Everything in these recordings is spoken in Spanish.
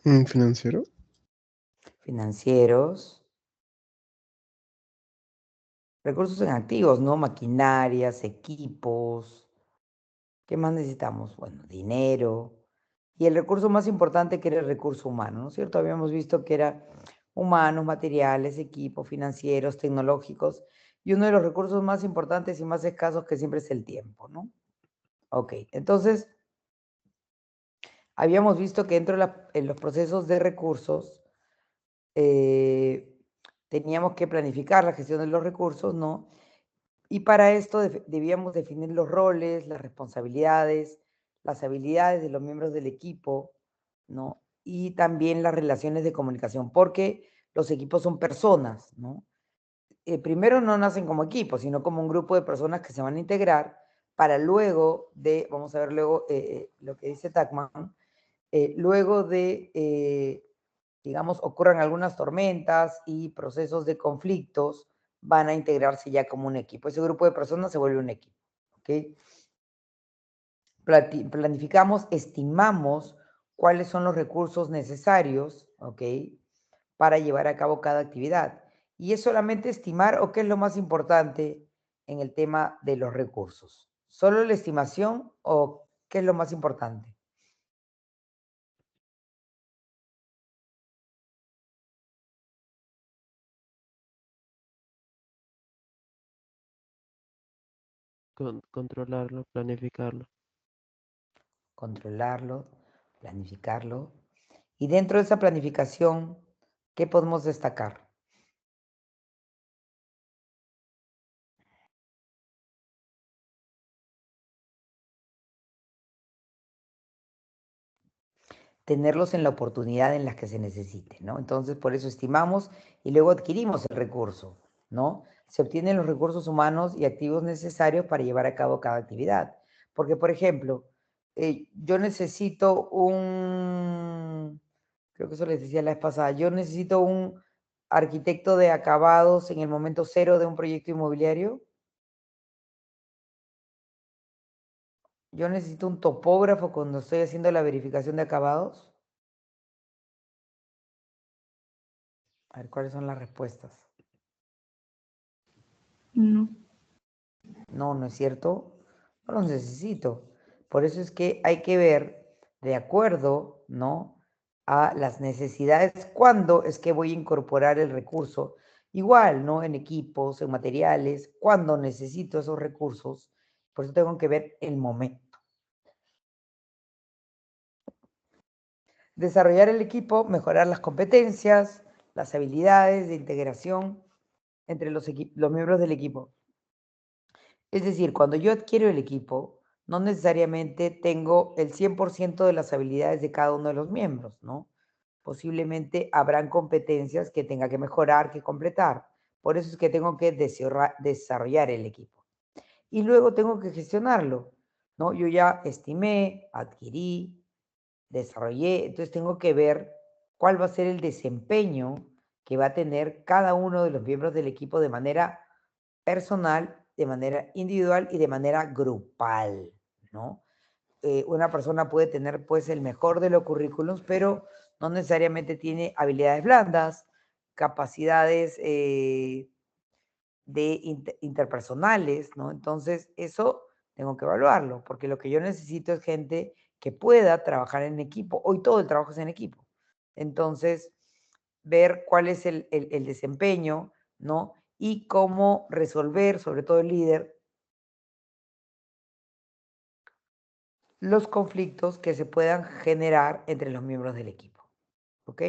Financiero. Financieros. Recursos en activos, ¿no? Maquinarias, equipos. ¿Qué más necesitamos? Bueno, dinero. Y el recurso más importante que era el recurso humano, ¿no es cierto? Habíamos visto que era humanos, materiales, equipos, financieros, tecnológicos. Y uno de los recursos más importantes y más escasos que siempre es el tiempo, ¿no? Ok, entonces habíamos visto que dentro de en los procesos de recursos teníamos que planificar la gestión de los recursos, ¿no? Y para esto debíamos definir los roles, las responsabilidades, las habilidades de los miembros del equipo, ¿no? Y también las relaciones de comunicación, porque los equipos son personas, ¿no? Primero no nacen como equipos, sino como un grupo de personas que se van a integrar para luego de, vamos a ver luego lo que dice Tachman, luego de, digamos, ocurran algunas tormentas y procesos de conflictos, van a integrarse ya como un equipo. Ese grupo de personas se vuelve un equipo. ¿Ok? Planificamos, estimamos cuáles son los recursos necesarios, ¿ok? Para llevar a cabo cada actividad. Y es solamente estimar o qué es lo más importante en el tema de los recursos. ¿Solo la estimación o qué es lo más importante? Controlarlo, planificarlo. Controlarlo, planificarlo. Y dentro de esa planificación, ¿qué podemos destacar? Tenerlos en la oportunidad en la que se necesite, ¿no? Entonces, por eso estimamos y luego adquirimos el recurso, ¿no? Se obtienen los recursos humanos y activos necesarios para llevar a cabo cada actividad. Porque, por ejemplo, yo necesito creo que eso les decía la vez pasada, yo necesito un arquitecto de acabados en el momento cero de un proyecto inmobiliario. Yo necesito un topógrafo cuando estoy haciendo la verificación de acabados. A ver, ¿cuáles son las respuestas? No. No, no es cierto. No los necesito. Por eso es que hay que ver de acuerdo, ¿no? A las necesidades, cuándo es que voy a incorporar el recurso. Igual, ¿no? En equipos, en materiales, cuándo necesito esos recursos. Por eso tengo que ver el momento. Desarrollar el equipo, mejorar las competencias, las habilidades de integración entre los miembros del equipo. Es decir, cuando yo adquiero el equipo, no necesariamente tengo el 100% de las habilidades de cada uno de los miembros, ¿no? Posiblemente habrán competencias que tenga que mejorar, que completar. Por eso es que tengo que desarrollar el equipo. Y luego tengo que gestionarlo, ¿no? Yo ya estimé, adquirí, desarrollé, entonces tengo que ver cuál va a ser el desempeño que va a tener cada uno de los miembros del equipo de manera personal, de manera individual y de manera grupal, ¿no? Una persona puede tener pues el mejor de los currículums, pero no necesariamente tiene habilidades blandas, capacidades interpersonales, ¿no? Entonces, eso tengo que evaluarlo, porque lo que yo necesito es gente que pueda trabajar en equipo. Hoy todo el trabajo es en equipo. Entonces, ver cuál es el desempeño, ¿no? Y cómo resolver, sobre todo el líder, los conflictos que se puedan generar entre los miembros del equipo. ¿Ok?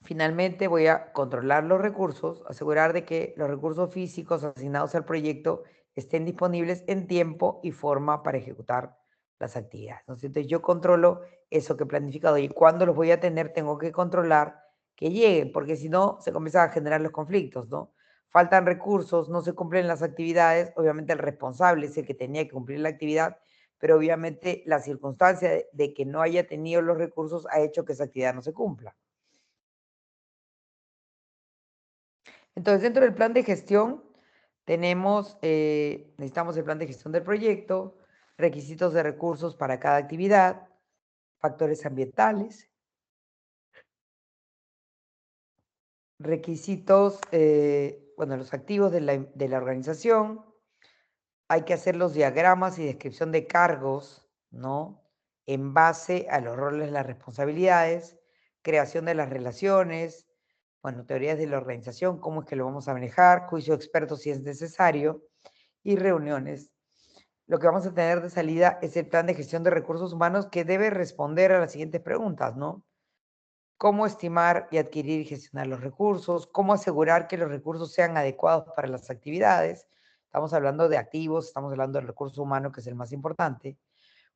Finalmente voy a controlar los recursos, asegurar de que los recursos físicos asignados al proyecto estén disponibles en tiempo y forma para ejecutar las actividades, ¿no? Entonces yo controlo eso que he planificado y cuando los voy a tener tengo que controlar que lleguen, porque si no se comienzan a generar los conflictos, ¿no? Faltan recursos, no se cumplen las actividades, obviamente el responsable es el que tenía que cumplir la actividad, pero obviamente la circunstancia de que no haya tenido los recursos ha hecho que esa actividad no se cumpla. Entonces, dentro del plan de gestión tenemos, necesitamos el plan de gestión del proyecto, requisitos de recursos para cada actividad, factores ambientales, requisitos, bueno, los activos de la organización, hay que hacer los diagramas y descripción de cargos, ¿no? En base a los roles, las responsabilidades, creación de las relaciones, bueno, teorías de la organización, cómo es que lo vamos a manejar, juicio de expertos si es necesario, y reuniones. Lo que vamos a tener de salida es el plan de gestión de recursos humanos que debe responder a las siguientes preguntas, ¿no? ¿Cómo estimar y adquirir y gestionar los recursos? ¿Cómo asegurar que los recursos sean adecuados para las actividades? Estamos hablando de activos, estamos hablando del recurso humano, que es el más importante.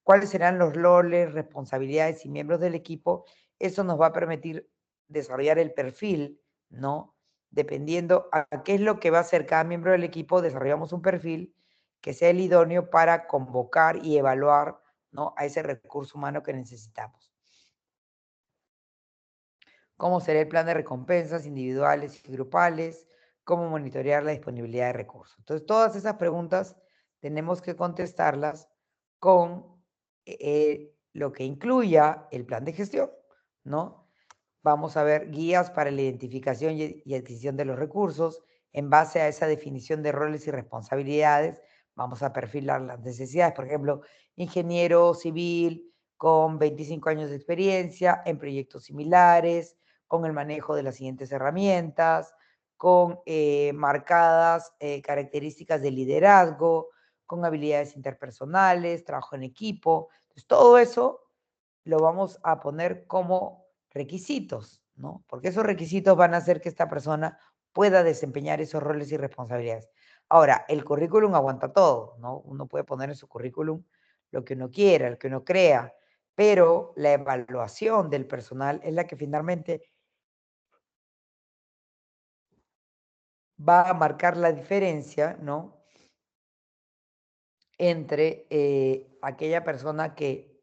¿Cuáles serán los roles, responsabilidades y miembros del equipo? Eso nos va a permitir desarrollar el perfil, ¿no? Dependiendo a qué es lo que va a hacer cada miembro del equipo, desarrollamos un perfil que sea el idóneo para convocar y evaluar, ¿no? A ese recurso humano que necesitamos. ¿Cómo será el plan de recompensas individuales y grupales? ¿Cómo monitorear la disponibilidad de recursos? Entonces, todas esas preguntas tenemos que contestarlas con lo que incluya el plan de gestión, ¿no? Vamos a ver guías para la identificación y adquisición de los recursos. En base a esa definición de roles y responsabilidades, vamos a perfilar las necesidades. Por ejemplo, ingeniero civil con 25 años de experiencia en proyectos similares, con el manejo de las siguientes herramientas, con marcadas características de liderazgo, con habilidades interpersonales, trabajo en equipo. Entonces, todo eso lo vamos a poner como requisitos, ¿no? Porque esos requisitos van a hacer que esta persona pueda desempeñar esos roles y responsabilidades. Ahora, el currículum aguanta todo, ¿no? Uno puede poner en su currículum lo que uno quiera, lo que uno crea, pero la evaluación del personal es la que finalmente va a marcar la diferencia, ¿no? Entre aquella persona que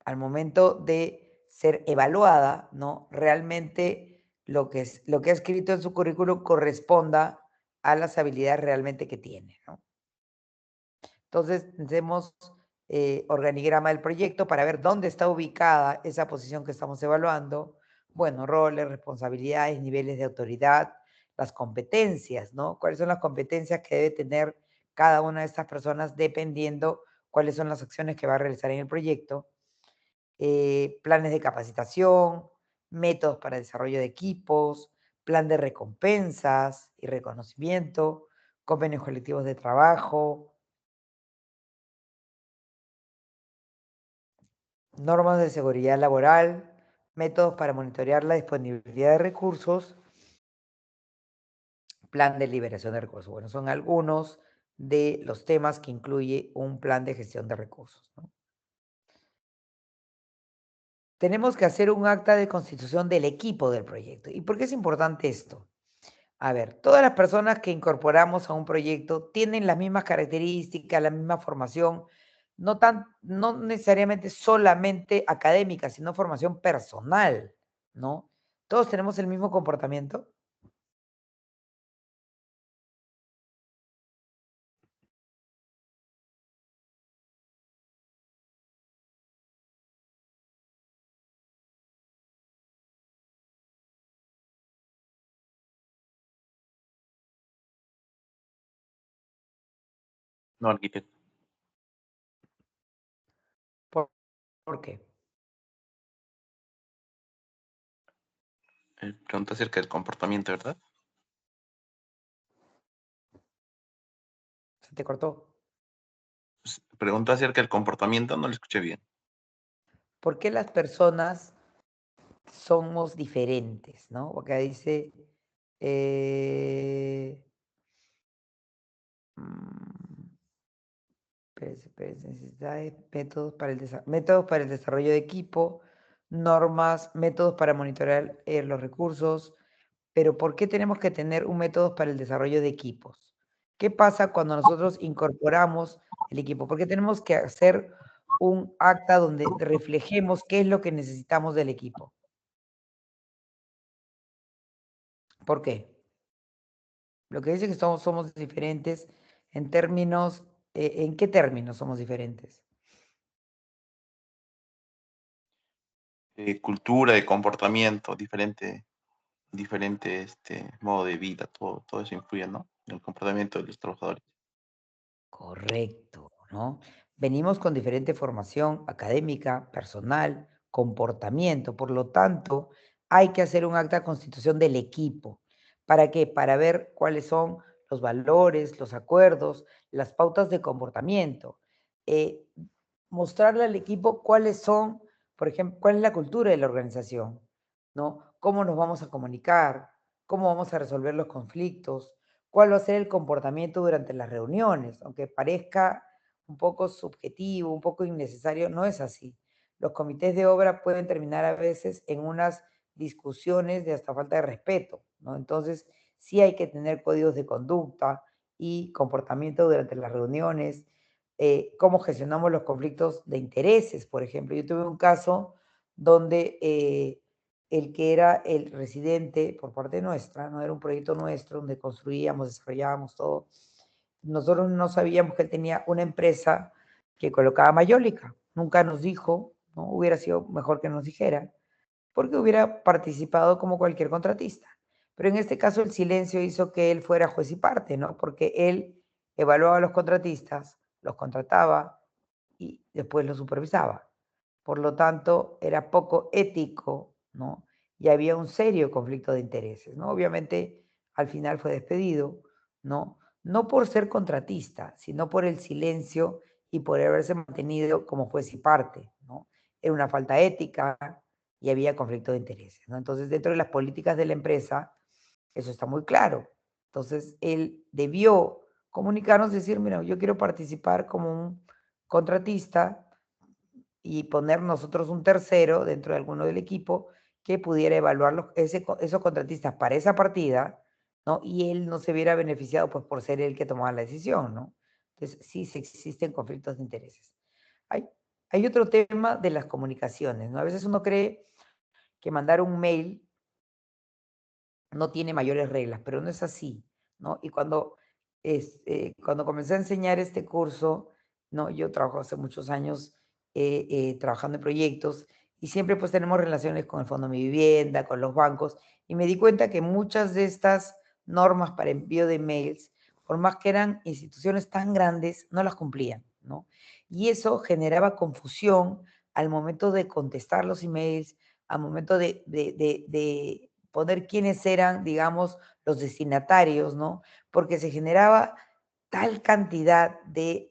al momento de ser evaluada, ¿no? Realmente lo que ha escrito en su currículum corresponda a las habilidades realmente que tiene, ¿no? Entonces, hacemos organigrama del proyecto para ver dónde está ubicada esa posición que estamos evaluando. Bueno, roles, responsabilidades, niveles de autoridad, las competencias, ¿no? ¿Cuáles son las competencias que debe tener cada una de estas personas dependiendo cuáles son las acciones que va a realizar en el proyecto? Planes de capacitación, métodos para desarrollo de equipos, plan de recompensas y reconocimiento, convenios colectivos de trabajo, normas de seguridad laboral, métodos para monitorear la disponibilidad de recursos, plan de liberación de recursos. Bueno, son algunos de los temas que incluye un plan de gestión de recursos, ¿no? Tenemos que hacer un acta de constitución del equipo del proyecto. ¿Y por qué es importante esto? A ver, todas las personas que incorporamos a un proyecto tienen las mismas características, la misma formación, no necesariamente solamente académica, sino formación personal, ¿no? Todos tenemos el mismo comportamiento. No, arquitecto. ¿Por, por qué? Pregunta acerca del comportamiento, ¿verdad? ¿Se te cortó? Pregunta acerca del comportamiento, no lo escuché bien. ¿Por qué las personas somos diferentes, no? Porque dice, eh, mm, necesidades, métodos para el desarrollo de equipo, normas, métodos para monitorear los recursos, pero ¿por qué tenemos que tener un método para el desarrollo de equipos? ¿Qué pasa cuando nosotros incorporamos el equipo? ¿Por qué tenemos que hacer un acta donde reflejemos qué es lo que necesitamos del equipo? ¿Por qué? Lo que dice que somos diferentes en términos, ¿en qué términos somos diferentes? Cultura, de comportamiento, diferente. diferente modo de vida, todo eso influye, ¿no? En el comportamiento de los trabajadores. Correcto, ¿no? Venimos con diferente formación académica, personal, comportamiento. Por lo tanto, hay que hacer un acta de constitución del equipo. ¿Para qué? Para ver cuáles son los valores, los acuerdos, las pautas de comportamiento. Eh, Mostrarle al equipo cuáles son, por ejemplo, cuál es la cultura de la organización, ¿no? Cómo nos vamos a comunicar, cómo vamos a resolver los conflictos, cuál va a ser el comportamiento durante las reuniones, aunque parezca un poco subjetivo, un poco innecesario, no es así. Los comités de obra pueden terminar a veces en unas discusiones de hasta falta de respeto, ¿no? Entonces, sí hay que tener códigos de conducta y comportamiento durante las reuniones, cómo gestionamos los conflictos de intereses, por ejemplo. Yo tuve un caso donde el que era el residente por parte nuestra, no era un proyecto nuestro donde construíamos, desarrollábamos todo. Nosotros no sabíamos que él tenía una empresa que colocaba mayólica. Nunca nos dijo, ¿no? Hubiera sido mejor que nos dijera, porque hubiera participado como cualquier contratista. Pero en este caso el silencio hizo que él fuera juez y parte, ¿no? Porque él evaluaba a los contratistas, los contrataba y después los supervisaba. Por lo tanto, era poco ético, ¿no? Y había un serio conflicto de intereses, ¿no? Obviamente, al final fue despedido, ¿no? No por ser contratista, sino por el silencio y por haberse mantenido como juez y parte, ¿no? Era una falta ética y había conflicto de intereses, ¿no? Entonces, dentro de las políticas de la empresa, eso está muy claro. Entonces, él debió comunicarnos, decir, mira, yo quiero participar como un contratista y poner nosotros un tercero dentro de alguno del equipo que pudiera evaluar esos contratistas para esa partida, ¿no? Y él no se viera beneficiado pues por ser el que tomaba la decisión, ¿no? Entonces, sí, sí existen conflictos de intereses. Hay, hay otro tema de las comunicaciones, ¿no? A veces uno cree que mandar un mail no tiene mayores reglas, pero no es así, ¿no? Y cuando comencé a enseñar este curso, ¿no? Yo trabajo hace muchos años trabajando en proyectos y siempre pues tenemos relaciones con el Fondo de Mi Vivienda, con los bancos, y me di cuenta que muchas de estas normas para envío de mails, por más que eran instituciones tan grandes, no las cumplían, ¿no? Y eso generaba confusión al momento de contestar los emails, al momento de poner quiénes eran, digamos, los destinatarios, ¿no? Porque se generaba tal cantidad de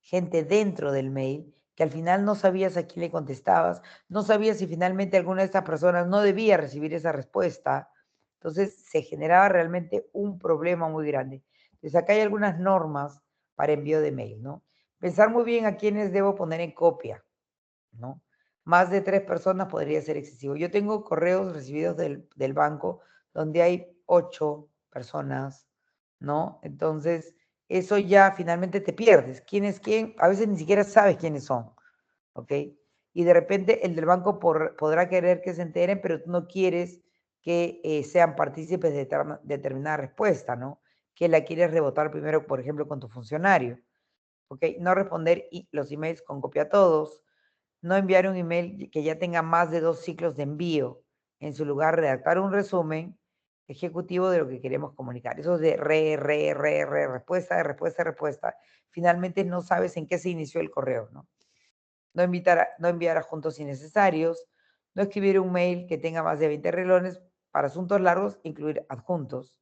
gente dentro del mail que al final no sabías a quién le contestabas, no sabías si finalmente alguna de estas personas no debía recibir esa respuesta. Entonces se generaba realmente un problema muy grande. Entonces acá hay algunas normas para envío de mail, ¿no? Pensar muy bien a quiénes debo poner en copia, ¿no? Más de 3 personas podría ser excesivo. Yo tengo correos recibidos del banco donde hay 8 personas, ¿no? Entonces, eso ya finalmente te pierdes. ¿Quién es quién? A veces ni siquiera sabes quiénes son, ¿ok? Y de repente el del banco podrá querer que se enteren, pero tú no quieres que sean partícipes de determinada respuesta, ¿no? Que la quieres rebotar primero, por ejemplo, con tu funcionario, ¿ok? No responder los emails con copia a todos, no enviar un email que ya tenga más de 2 ciclos de envío. En su lugar, redactar un resumen ejecutivo de lo que queremos comunicar. Eso de respuesta, de respuesta, respuesta. Finalmente no sabes en qué se inició el correo, ¿no? No enviar adjuntos innecesarios, no escribir un mail que tenga más de 20 reglones. Para asuntos largos, incluir adjuntos.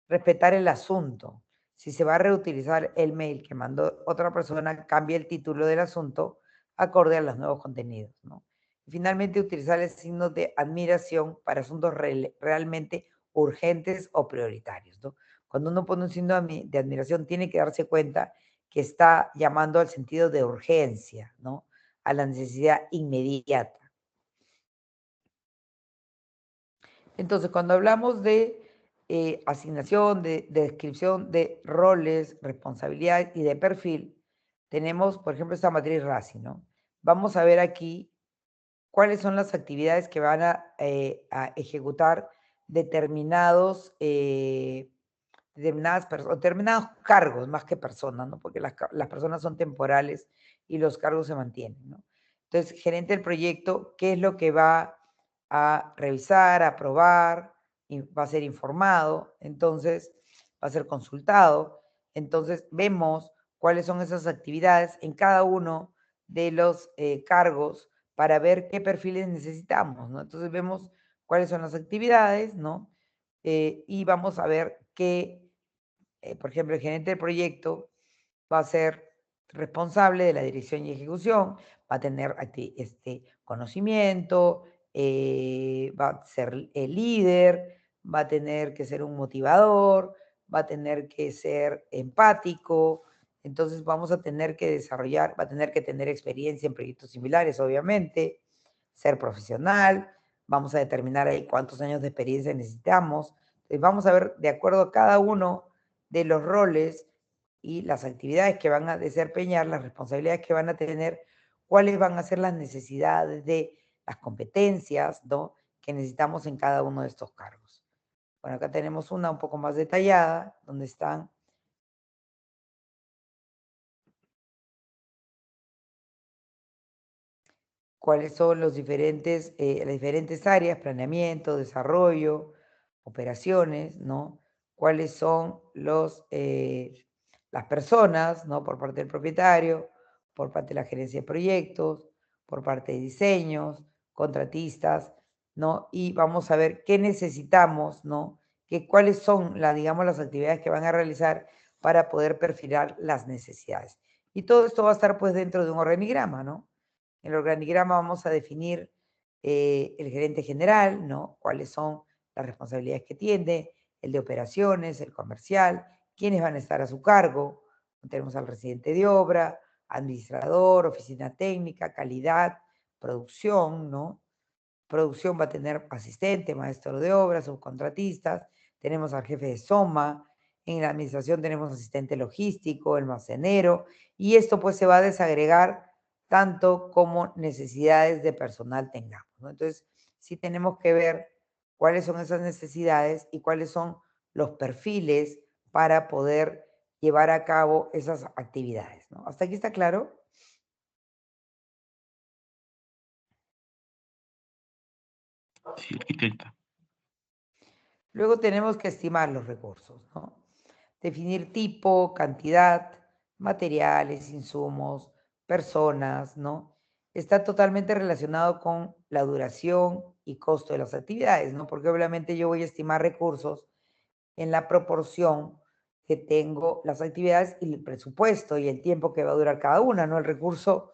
Respetar el asunto. Si se va a reutilizar el mail que mandó otra persona, cambie el título del asunto acorde a los nuevos contenidos, ¿no? Y finalmente, utilizar el signo de admiración para asuntos realmente urgentes o prioritarios, ¿no? Cuando uno pone un signo de admiración, tiene que darse cuenta que está llamando al sentido de urgencia, ¿no? A la necesidad inmediata. Entonces, cuando hablamos de asignación, de descripción de roles, responsabilidades y de perfil, tenemos, por ejemplo, esta matriz RACI, ¿no? Vamos a ver aquí cuáles son las actividades que van a ejecutar determinados, determinados cargos, más que personas, ¿no? Porque las personas son temporales y los cargos se mantienen, ¿no? Entonces, gerente del proyecto, ¿qué es lo que va a revisar, a aprobar, y va a ser informado, entonces va a ser consultado. Entonces vemos cuáles son esas actividades en cada uno de los cargos para ver qué perfiles necesitamos, ¿no? Entonces vemos cuáles son las actividades, ¿no? Y vamos a ver qué, por ejemplo, el gerente del proyecto va a ser responsable de la dirección y ejecución, va a tener conocimiento, va a ser el líder, va a tener que ser un motivador, va a tener que ser empático, entonces vamos a tener que desarrollar, va a tener que tener experiencia en proyectos similares, obviamente, ser profesional, vamos a determinar ahí cuántos años de experiencia necesitamos, entonces vamos a ver de acuerdo a cada uno de los roles y las actividades que van a desempeñar, las responsabilidades que van a tener, cuáles van a ser las necesidades de las competencias, ¿no? Que necesitamos en cada uno de estos cargos. Bueno, acá tenemos una un poco más detallada, donde están cuáles son las diferentes áreas, planeamiento, desarrollo, operaciones, ¿no? Cuáles son las personas, ¿no? Por parte del propietario, por parte de la gerencia de proyectos, por parte de diseños, contratistas, ¿no? Y vamos a ver qué necesitamos, ¿no? Cuáles son, digamos, las actividades que van a realizar para poder perfilar las necesidades. Y todo esto va a estar pues dentro de un organigrama, ¿no? En el organigrama vamos a definir el gerente general, ¿no? Cuáles son las responsabilidades que tiene, el de operaciones, el comercial, quiénes van a estar a su cargo. Tenemos al residente de obra, administrador, oficina técnica, calidad, producción, ¿no? Producción va a tener asistente, maestro de obra, subcontratistas, tenemos al jefe de SOMA, en la administración tenemos asistente logístico, almacenero, y esto pues se va a desagregar tanto como necesidades de personal tengamos, ¿no? Entonces, sí tenemos que ver cuáles son esas necesidades y cuáles son los perfiles para poder llevar a cabo esas actividades, ¿no? ¿Hasta aquí está claro? Sí, arquitecta. Luego tenemos que estimar los recursos, ¿no? Definir tipo, cantidad, materiales, insumos, personas, ¿no? Está totalmente relacionado con la duración y costo de las actividades, ¿no? Porque obviamente yo voy a estimar recursos en la proporción que tengo las actividades y el presupuesto y el tiempo que va a durar cada una, ¿no? El recurso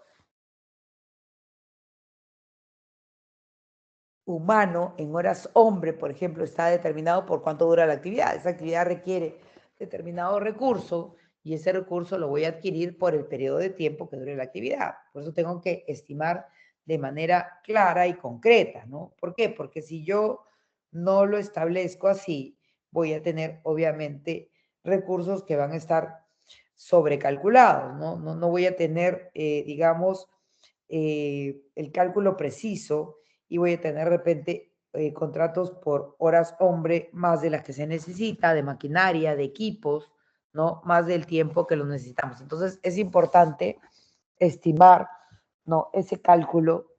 humano en horas hombre, por ejemplo, está determinado por cuánto dura la actividad. Esa actividad requiere determinado recurso y ese recurso lo voy a adquirir por el periodo de tiempo que dure la actividad. Por eso tengo que estimar de manera clara y concreta, ¿no? ¿Por qué? Porque si yo no lo establezco así, voy a tener obviamente recursos que van a estar sobrecalculados, ¿no? No voy a tener, digamos, el cálculo preciso y voy a tener de repente contratos por horas hombre más de las que se necesita, de maquinaria, de equipos, ¿no? Más del tiempo que lo necesitamos. Entonces es importante estimar, ¿no? Ese cálculo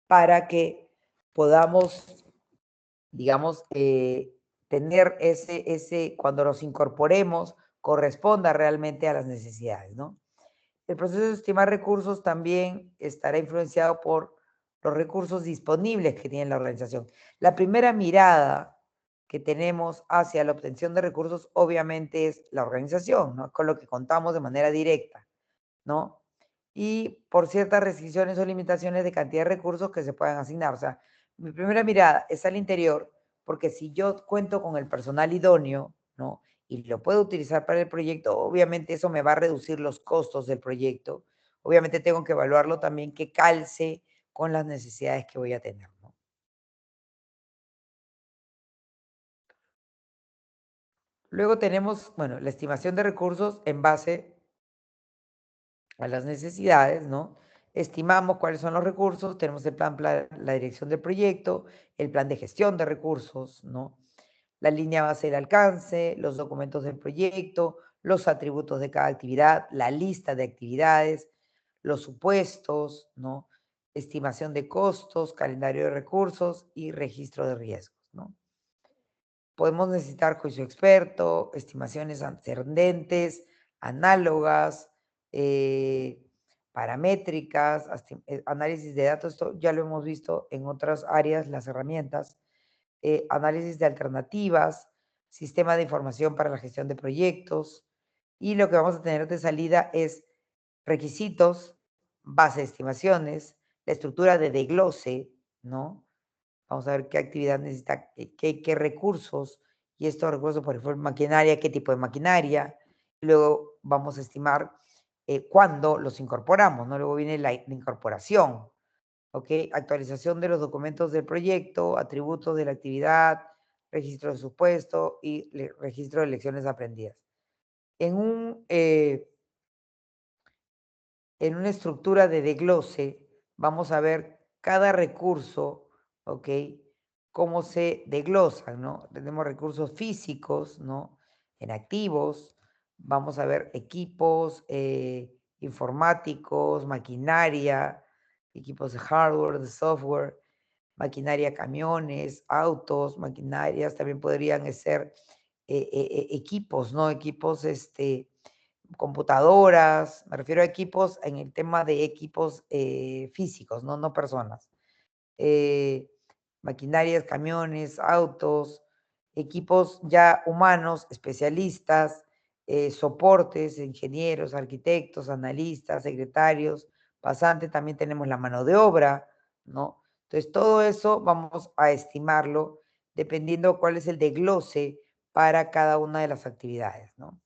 para que podamos, digamos, tener cuando nos incorporemos, corresponda realmente a las necesidades, ¿no? El proceso de estimar recursos también estará influenciado por los recursos disponibles que tiene la organización. La primera mirada que tenemos hacia la obtención de recursos obviamente es la organización, ¿no? Con lo que contamos de manera directa, ¿no? Y por ciertas restricciones o limitaciones de cantidad de recursos que se puedan asignar. O sea, mi primera mirada es al interior, porque si yo cuento con el personal idóneo, ¿no? Y lo puedo utilizar para el proyecto, obviamente eso me va a reducir los costos del proyecto. Obviamente tengo que evaluarlo también que calce con las necesidades que voy a tener, ¿no? Luego tenemos, bueno, la estimación de recursos en base a las necesidades, ¿no? Estimamos cuáles son los recursos, tenemos el la dirección del proyecto, el plan de gestión de recursos, ¿no? La línea base del alcance, los documentos del proyecto, los atributos de cada actividad, la lista de actividades, los supuestos, ¿no? estimación de costos, calendario de recursos y registro de riesgos, ¿no? Podemos necesitar juicio experto, estimaciones ascendentes, análogas, paramétricas, análisis de datos. Esto ya lo hemos visto en otras áreas, las herramientas. Análisis de alternativas, sistema de información para la gestión de proyectos. Y lo que vamos a tener de salida es requisitos, base de estimaciones, la estructura de desglose, ¿no? Vamos a ver qué actividad necesita, qué recursos, y estos recursos, por ejemplo, maquinaria, qué tipo de maquinaria. Luego vamos a estimar cuándo los incorporamos, ¿no? Luego viene la incorporación, ¿ok? Actualización de los documentos del proyecto, atributos de la actividad, registro de supuesto y registro de lecciones aprendidas. En en una estructura de desglose, vamos a ver cada recurso, ¿ok? Cómo se desglosan, ¿no? Tenemos recursos físicos, ¿no? En activos, vamos a ver equipos informáticos, maquinaria, equipos de hardware, de software, maquinaria, camiones, autos, maquinarias, también podrían ser equipos, ¿no? Equipos, computadoras, me refiero a equipos en el tema de equipos físicos, ¿no? No personas. Eh, maquinarias, camiones, autos, equipos ya humanos, especialistas, soportes, ingenieros, arquitectos, analistas, secretarios, pasante, también tenemos la mano de obra, ¿no? Entonces, todo eso vamos a estimarlo dependiendo cuál es el desglose para cada una de las actividades, ¿no?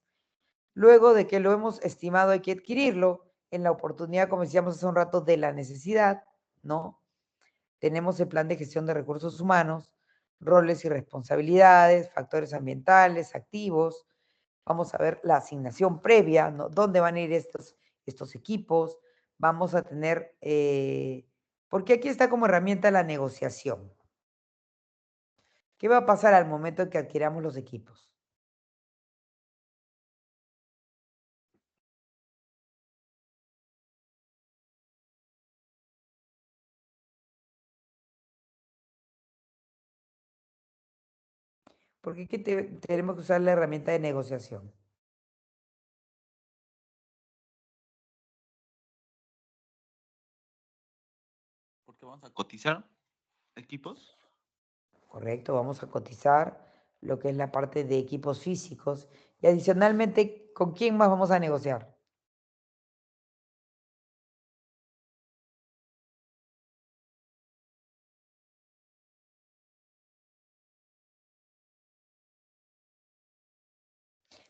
Luego de que lo hemos estimado, hay que adquirirlo. En la oportunidad, como decíamos hace un rato, de la necesidad, ¿no? Tenemos el plan de gestión de recursos humanos, roles y responsabilidades, factores ambientales, activos. Vamos a ver la asignación previa, ¿no? ¿Dónde van a ir estos equipos? Vamos a tener, porque aquí está como herramienta la negociación. ¿Qué va a pasar al momento en que adquiramos los equipos? ¿Por qué tenemos que usar la herramienta de negociación? Porque vamos a cotizar equipos. Correcto, vamos a cotizar lo que es la parte de equipos físicos y adicionalmente, ¿con quién más vamos a negociar?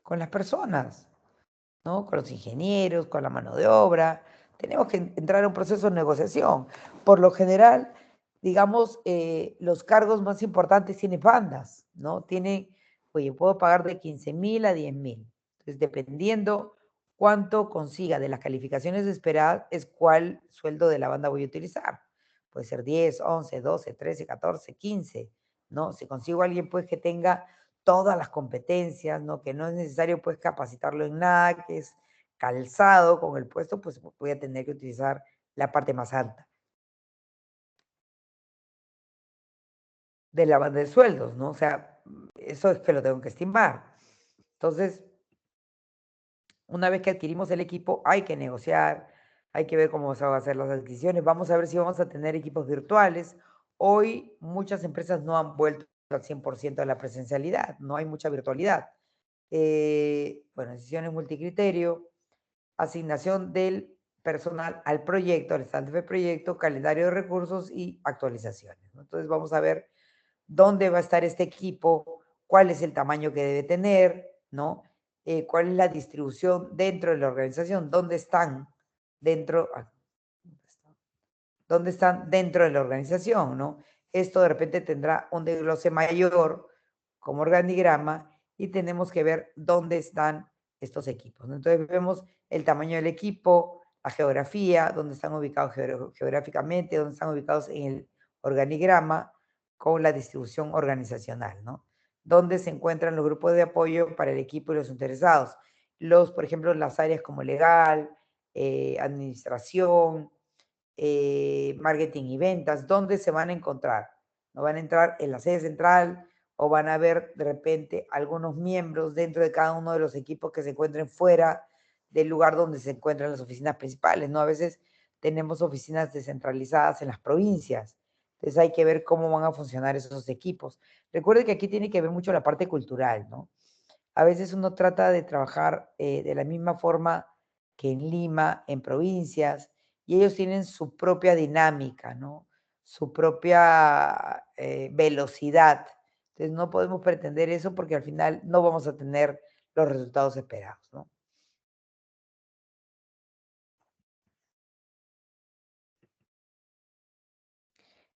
Con las personas, ¿no? Con los ingenieros, con la mano de obra. Tenemos que entrar a un proceso de negociación. Por lo general, digamos, los cargos más importantes tienen bandas, ¿no? Tiene, oye, puedo pagar de 15.000 a 10.000. Entonces, dependiendo cuánto consiga de las calificaciones esperadas, es cuál sueldo de la banda voy a utilizar. Puede ser 10, 11, 12, 13, 14, 15, ¿no? Si consigo a alguien, pues, que tenga todas las competencias, ¿no? Que no es necesario, pues, capacitarlo en nada, que es calzado con el puesto, pues voy a tener que utilizar la parte más alta de la banda de sueldos, ¿no? O sea, eso es que lo tengo que estimar. Entonces, una vez que adquirimos el equipo, hay que negociar, hay que ver cómo se van a hacer las adquisiciones, vamos a ver si vamos a tener equipos virtuales. Hoy muchas empresas no han vuelto al 100% de la presencialidad, no hay mucha virtualidad. Bueno, decisiones multicriterio, asignación del personal al proyecto, al estante de proyecto, calendario de recursos y actualizaciones, ¿no? Entonces vamos a ver dónde va a estar este equipo, cuál es el tamaño que debe tener, ¿no? Cuál es la distribución dentro de la organización, dónde están dentro, dónde están dentro de la organización, ¿no? Esto de repente tendrá un desglose mayor como organigrama y tenemos que ver dónde están estos equipos, ¿no? Entonces vemos el tamaño del equipo, la geografía, dónde están ubicados geográficamente, dónde están ubicados en el organigrama con la distribución organizacional, ¿no? Dónde se encuentran los grupos de apoyo para el equipo y los interesados. Por ejemplo, las áreas como legal, administración, marketing y ventas, ¿dónde se van a encontrar? ¿No van a entrar en la sede central o van a haber de repente algunos miembros dentro de cada uno de los equipos que se encuentren fuera del lugar donde se encuentran las oficinas principales? ¿No? A veces tenemos oficinas descentralizadas en las provincias, entonces hay que ver cómo van a funcionar esos equipos. Recuerde que aquí tiene que ver mucho la parte cultural, ¿no? A veces uno trata de trabajar de la misma forma que en Lima, en provincias, y ellos tienen su propia dinámica, ¿no? Su propia velocidad. Entonces no podemos pretender eso porque al final no vamos a tener los resultados esperados, ¿no?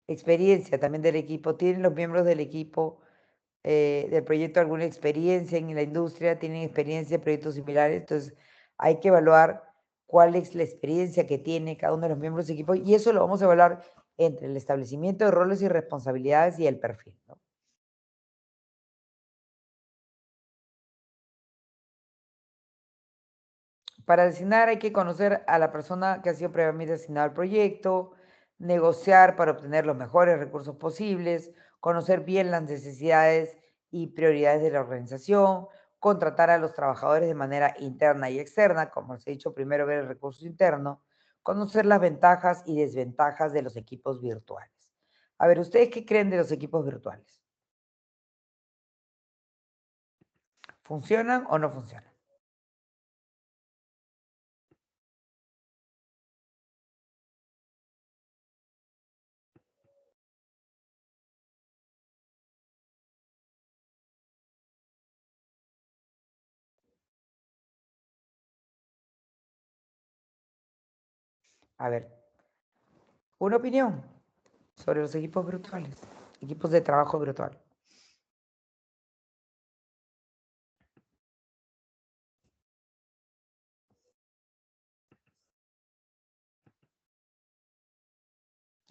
Experiencia también del equipo. ¿Tienen los miembros del equipo del proyecto alguna experiencia en la industria? ¿Tienen experiencia en proyectos similares? Entonces hay que evaluar cuál es la experiencia que tiene cada uno de los miembros del equipo y eso lo vamos a evaluar entre el establecimiento de roles y responsabilidades y el perfil, ¿no? Para designar hay que conocer a la persona que ha sido previamente asignada al proyecto, negociar para obtener los mejores recursos posibles, conocer bien las necesidades y prioridades de la organización, contratar a los trabajadores de manera interna y externa, como les he dicho, primero ver el recurso interno, conocer las ventajas y desventajas de los equipos virtuales. A ver, ¿ustedes qué creen de los equipos virtuales? ¿Funcionan o no funcionan? A ver, una opinión sobre los equipos virtuales, equipos de trabajo virtual.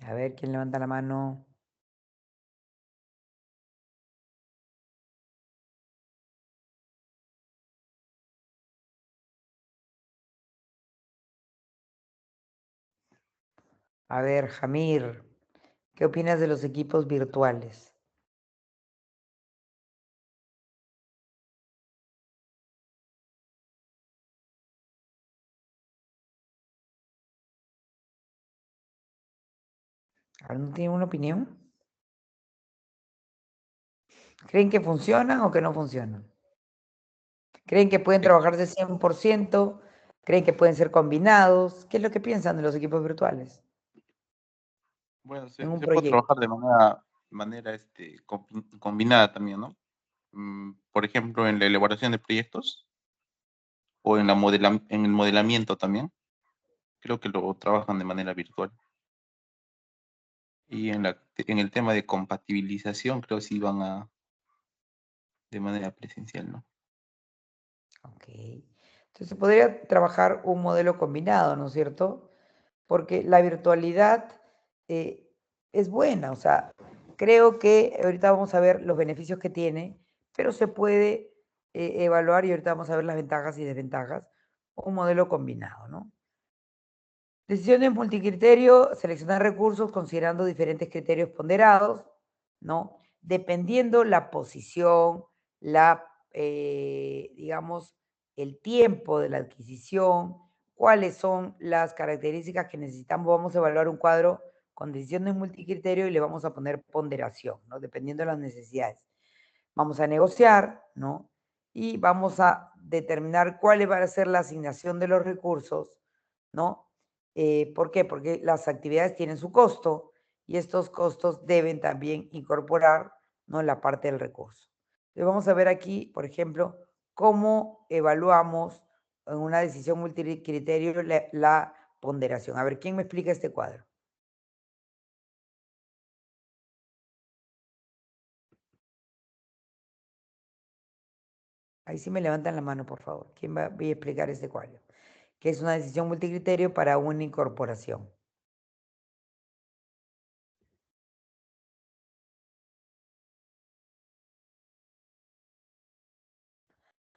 A ver, ¿quién levanta la mano? A ver, Jamir, ¿qué opinas de los equipos virtuales? ¿No tienen una opinión? ¿Creen que funcionan o que no funcionan? ¿Creen que pueden Eh, trabajarse 100%? ¿Creen que pueden ser combinados? ¿Qué es lo que piensan de los equipos virtuales bueno, en un se puede proyecto? trabajar de manera combinada también, ¿no? Por ejemplo, en la elaboración de proyectos o en el modelamiento también. Creo que lo trabajan de manera virtual. Y en el tema de compatibilización, creo que sí van de manera presencial, ¿no? Ok. Entonces se podría trabajar un modelo combinado, ¿no es cierto? Porque la virtualidad eh, es buena, o sea, creo que ahorita vamos a ver los beneficios que tiene, pero se puede evaluar y ahorita vamos a ver las ventajas y desventajas, un modelo combinado, ¿no? Decisiones multicriterio, seleccionar recursos considerando diferentes criterios ponderados, ¿no? Dependiendo la posición, digamos, el tiempo de la adquisición, cuáles son las características que necesitamos. Vamos a evaluar un cuadro con decisiones multicriterio y le vamos a poner ponderación, ¿no? Dependiendo de las necesidades. Vamos a negociar, ¿no? Y vamos a determinar cuál va a ser la asignación de los recursos, ¿no? ¿Por qué? Porque las actividades tienen su costo y estos costos deben también incorporar, ¿no? La parte del recurso. Entonces vamos a ver aquí, por ejemplo, cómo evaluamos en una decisión multicriterio la ponderación. A ver, ¿quién me explica este cuadro? Ahí sí me levantan la mano, por favor. ¿Quién va a explicar este cuadro? Que es una decisión multicriterio para una incorporación.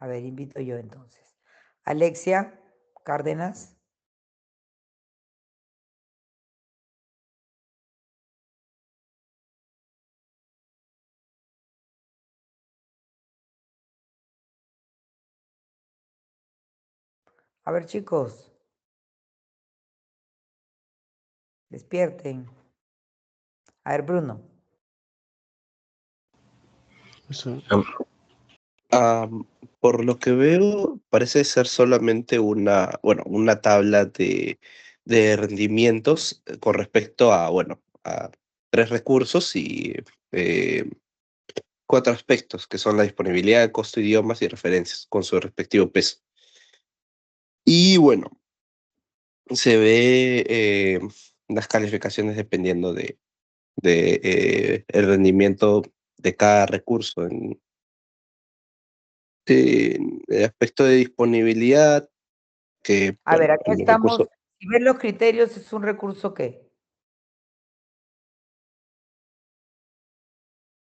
A ver, invito yo entonces. Alexia Cárdenas. A ver, chicos, despierten. A ver, Bruno. Eso. Ah, por lo que veo, parece ser solamente una tabla de rendimientos con respecto a 3 recursos y 4 aspectos, que son la disponibilidad, costo, idiomas y referencias, con su respectivo peso. Y bueno, se ve las calificaciones dependiendo de el rendimiento de cada recurso. En el aspecto de disponibilidad, que A ver, aquí en el estamos. recurso, Si ves los criterios, ¿es un recurso qué?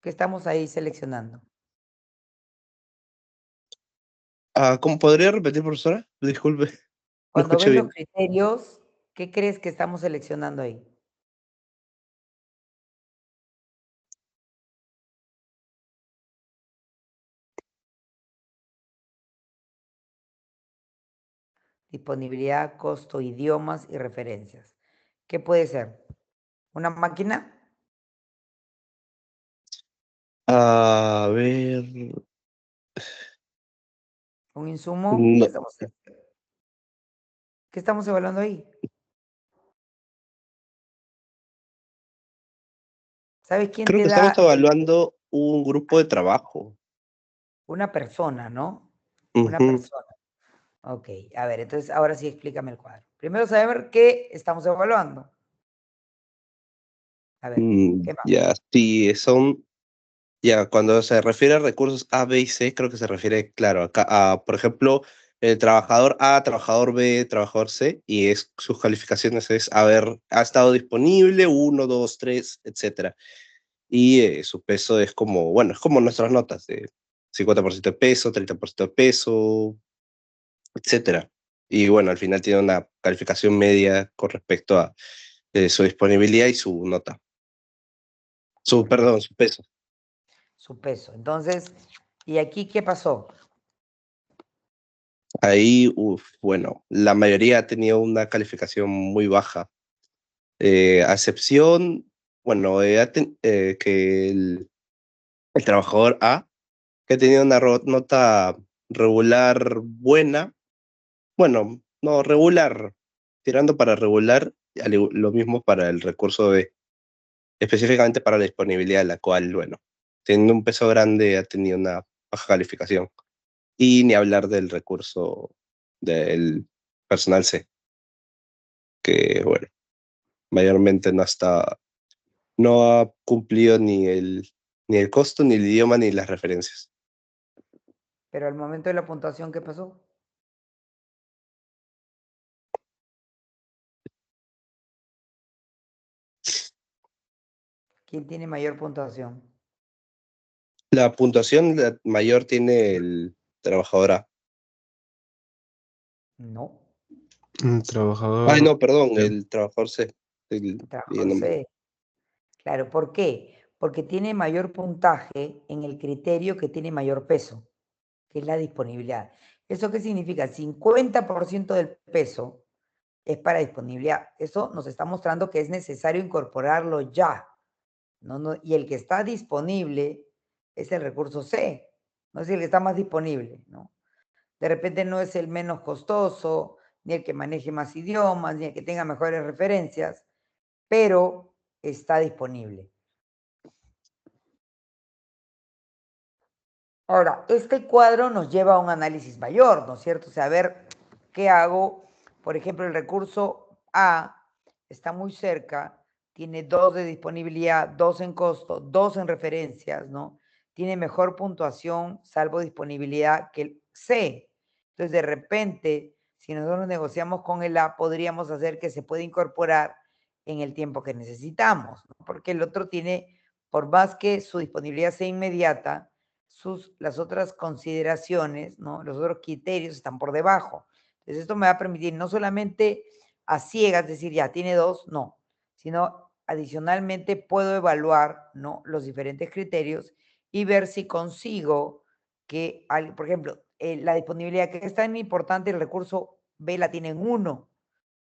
Que estamos ahí seleccionando. ¿cómo podría repetir, profesora? Disculpe, no Cuando escuché ves los bien. criterios, ¿qué crees que estamos seleccionando ahí? Disponibilidad, costo, idiomas y referencias. ¿Qué puede ser? ¿Una máquina? A ver, ¿Un insumo? no, ¿Qué estamos evaluando ahí? ¿Sabes quién creo te que estamos da evaluando un grupo de trabajo. una persona, ¿no? Una Ujú. persona. Ok, a ver, entonces ahora sí explícame el cuadro. Primero saber qué estamos evaluando. A ver, ¿qué más? Ya, sí, ya, cuando se refiere a recursos A, B y C, creo que se refiere, claro, por ejemplo, el trabajador A, trabajador B, trabajador C, y sus calificaciones es ha estado disponible, 1, 2, 3, etcétera. Y su peso es como, bueno, es como nuestras notas, de 50% de peso, 30% de peso, etcétera. Y bueno, al final tiene una calificación media con respecto a su disponibilidad y su nota. Perdón, su peso. Su peso. Entonces, ¿y aquí qué pasó? Ahí, bueno, la mayoría ha tenido una calificación muy baja. A excepción, bueno, que el trabajador A, que ha tenido una nota regular buena, bueno, no, regular, tirando para regular, lo mismo para el recurso B, específicamente para la disponibilidad, la cual, bueno, teniendo un peso grande ha tenido una baja calificación. Y ni hablar del recurso del personal C, que, bueno, mayormente no ha cumplido ni el costo, ni el idioma, ni las referencias. Pero al momento de la puntuación, ¿qué pasó? ¿Quién tiene mayor puntuación? La puntuación mayor tiene el trabajador A. No, Un Ay, trabajador. no, perdón, el trabajador C. Estoy el trabajador leyendo mal. C. Claro, ¿por qué? Porque tiene mayor puntaje en el criterio que tiene mayor peso, que es la disponibilidad. ¿Eso qué significa? 50% del peso es para disponibilidad. Eso nos está mostrando que es necesario incorporarlo ya. Y el que está disponible es el recurso C, no es el que está más disponible, ¿no? De repente no es el menos costoso, ni el que maneje más idiomas, ni el que tenga mejores referencias, pero está disponible. Ahora, este cuadro nos lleva a un análisis mayor, ¿no es cierto? O sea, a ver qué hago. Por ejemplo, el recurso A está muy cerca, tiene 2 de disponibilidad, 2 en costo, 2 en referencias, ¿no? Tiene mejor puntuación, salvo disponibilidad, que el C. Entonces, de repente, si nosotros negociamos con el A, podríamos hacer que se pueda incorporar en el tiempo que necesitamos, ¿no? Porque el otro tiene, por más que su disponibilidad sea inmediata, las otras consideraciones, ¿no? Los otros criterios están por debajo. Entonces, esto me va a permitir no solamente a ciegas decir, ya tiene 2, no, sino adicionalmente puedo evaluar, ¿no? Los diferentes criterios y ver si consigo que, por ejemplo, la disponibilidad, que es tan importante el recurso B la tiene en 1,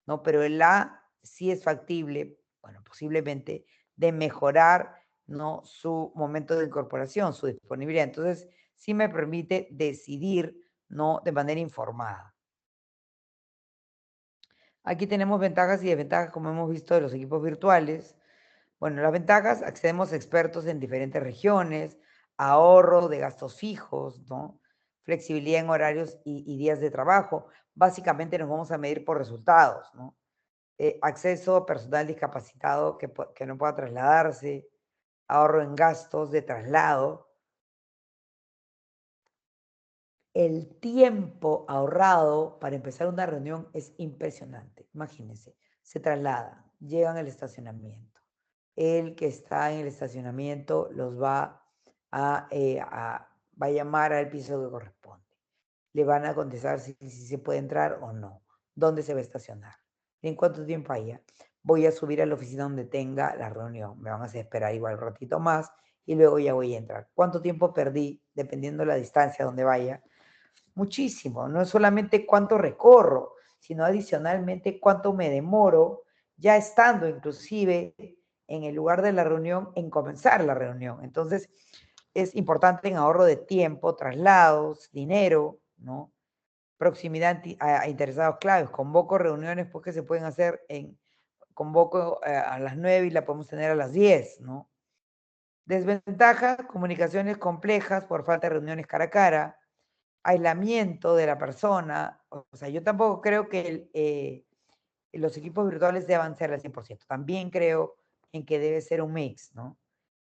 ¿no? Pero el A sí es factible, bueno, posiblemente, de mejorar, ¿no? Su momento de incorporación, su disponibilidad. Entonces, sí me permite decidir, ¿no? De manera informada. Aquí tenemos ventajas y desventajas, como hemos visto, de los equipos virtuales. Bueno, las ventajas, accedemos a expertos en diferentes regiones, ahorro de gastos fijos, ¿no? Flexibilidad en horarios y días de trabajo. Básicamente nos vamos a medir por resultados, ¿no? Acceso a personal discapacitado que no pueda trasladarse, ahorro en gastos de traslado. El tiempo ahorrado para empezar una reunión es impresionante. Imagínense, se trasladan, llegan al estacionamiento. El que está en el estacionamiento los va va a llamar al piso que corresponde. Le van a contestar si se puede entrar o no, dónde se va a estacionar, en cuánto tiempo haya. Voy a subir a la oficina donde tenga la reunión. Me van a hacer esperar igual un ratito más y luego ya voy a entrar. ¿Cuánto tiempo perdí? Dependiendo la distancia donde vaya. Muchísimo. No es solamente cuánto recorro, sino adicionalmente cuánto me demoro ya estando inclusive en el lugar de la reunión, en comenzar la reunión. Entonces, es importante en ahorro de tiempo, traslados, dinero, ¿no? Proximidad a interesados claves. Convoco reuniones pues, que se pueden hacer convoco a las 9 y la podemos tener a las 10, ¿no? Desventaja, comunicaciones complejas por falta de reuniones cara a cara, aislamiento de la persona. O sea, yo tampoco creo que los equipos virtuales deban ser al 100%. También creo en que debe ser un mix, ¿no?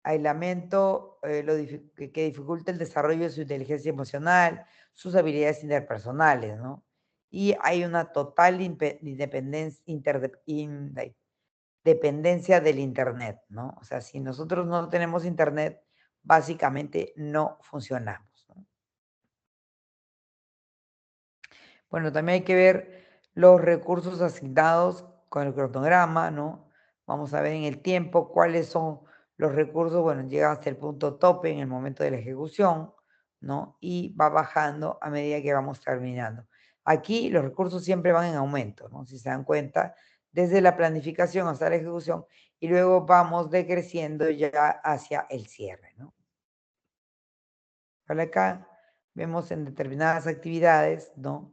Aislamiento que dificulta el desarrollo de su inteligencia emocional, sus habilidades interpersonales, ¿no? Y hay una total dependencia del Internet, ¿no? O sea, si nosotros no tenemos Internet, básicamente no funcionamos, ¿no? Bueno, también hay que ver los recursos asignados con el cronograma, ¿no? Vamos a ver en el tiempo cuáles son los recursos, bueno, llega hasta el punto tope en el momento de la ejecución, ¿no? Y va bajando a medida que vamos terminando. Aquí los recursos siempre van en aumento, ¿no? Si se dan cuenta, desde la planificación hasta la ejecución, y luego vamos decreciendo ya hacia el cierre, ¿no? Por acá vemos en determinadas actividades, ¿no?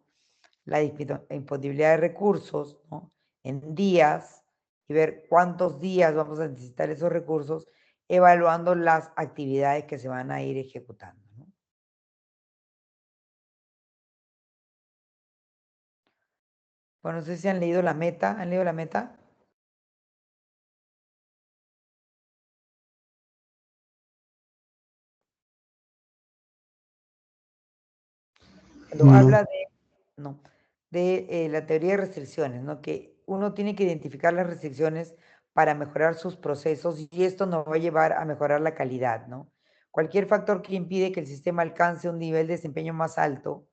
La disponibilidad de recursos, ¿no? En días, y ver cuántos días vamos a necesitar esos recursos, evaluando las actividades que se van a ir ejecutando, ¿no? Bueno, no sé si han leído la meta. ¿Han leído la meta? Cuando No. habla de la teoría de restricciones, ¿no? Que uno tiene que identificar las restricciones para mejorar sus procesos y esto nos va a llevar a mejorar la calidad, ¿no? Cualquier factor que impide que el sistema alcance un nivel de desempeño más alto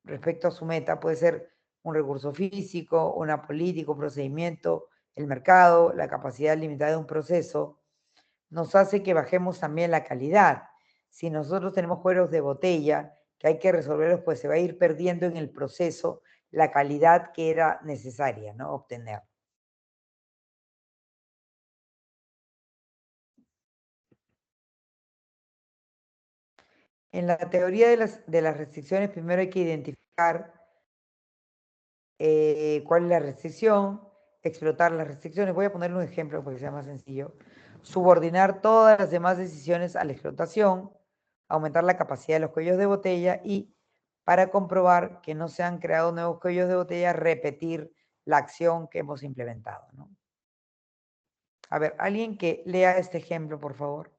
respecto a su meta puede ser un recurso físico, una política, un procedimiento, el mercado, la capacidad limitada de un proceso, nos hace que bajemos también la calidad. Si nosotros tenemos cuellos de botella que hay que resolverlos, pues se va a ir perdiendo en el proceso la calidad que era necesaria, ¿no? Obtener. En la teoría de las restricciones, primero hay que identificar cuál es la restricción, explotar las restricciones. Voy a ponerle un ejemplo para que sea más sencillo. Subordinar todas las demás decisiones a la explotación, aumentar la capacidad de los cuellos de botella y para comprobar que no se han creado nuevos cuellos de botella, repetir la acción que hemos implementado, ¿no? A ver, alguien que lea este ejemplo, por favor.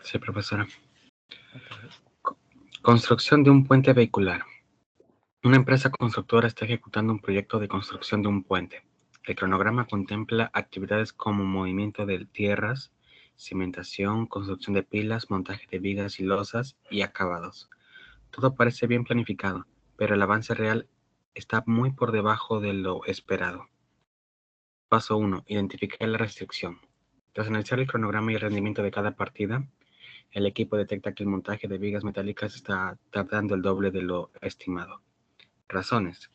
Sí, profesora. Okay. Construcción de un puente vehicular. Una empresa constructora está ejecutando un proyecto de construcción de un puente. El cronograma contempla actividades como movimiento de tierras, cimentación, construcción de pilas, montaje de vigas y losas y acabados. Todo parece bien planificado, pero el avance real está muy por debajo de lo esperado. Paso 1. Identificar la restricción. Tras analizar el cronograma y el rendimiento de cada partida, El equipo detecta que el montaje de vigas metálicas está tardando el doble de lo estimado. Razones.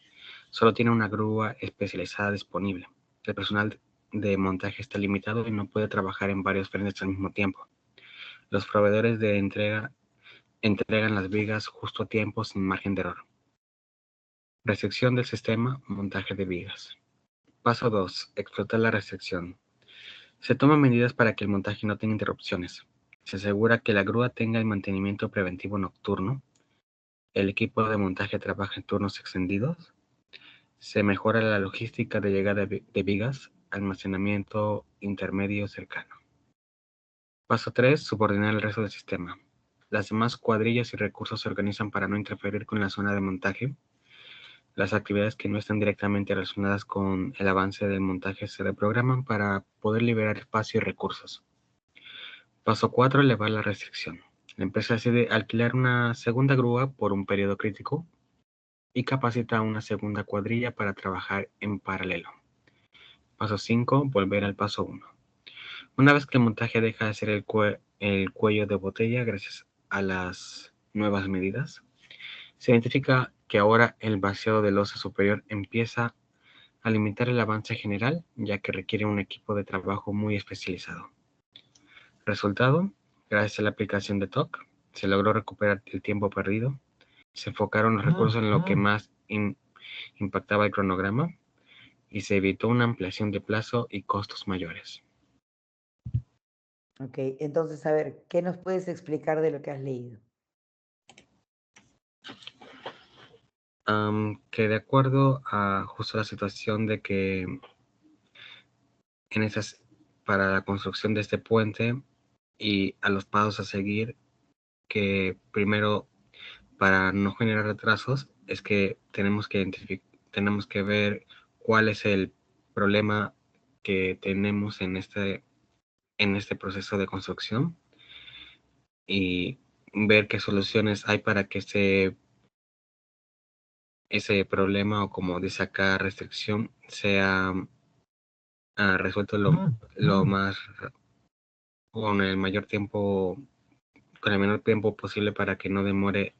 Solo tiene una grúa especializada disponible. El personal de montaje está limitado y no puede trabajar en varios frentes al mismo tiempo. Los proveedores de entregan las vigas justo a tiempo sin margen de error. Restricción del sistema, montaje de vigas. Paso 2. Explotar la restricción. Se toman medidas para que el montaje no tenga interrupciones. Se asegura que la grúa tenga el mantenimiento preventivo nocturno. El equipo de montaje trabaja en turnos extendidos. Se mejora la logística de llegada de vigas, almacenamiento intermedio cercano. Paso 3. Subordinar el resto del sistema. Las demás cuadrillas y recursos se organizan para no interferir con la zona de montaje. Las actividades que no están directamente relacionadas con el avance del montaje se reprograman para poder liberar espacio y recursos. Paso 4. Elevar la restricción. La empresa decide alquilar una segunda grúa por un periodo crítico y capacita a una segunda cuadrilla para trabajar en paralelo. Paso 5. Volver al paso 1. Una vez que el montaje deja de ser el cuello de botella gracias a las nuevas medidas, se identifica que ahora el vaciado del losa superior empieza a limitar el avance general, ya que requiere un equipo de trabajo muy especializado. Resultado, gracias a la aplicación de TOC, se logró recuperar el tiempo perdido, se enfocaron los recursos en lo que más impactaba el cronograma y se evitó una ampliación de plazo y costos mayores. Ok, entonces, a ver, ¿qué nos puedes explicar de lo que has leído? Que de acuerdo a justo la situación de que para la construcción de este puente y a los pasos a seguir, que primero, para no generar retrasos, es que tenemos que ver cuál es el problema que tenemos en este proceso de construcción y ver qué soluciones hay para que ese problema, o como dice acá, restricción, sea resuelto lo más con el mayor tiempo, con el menor tiempo posible, para que no demore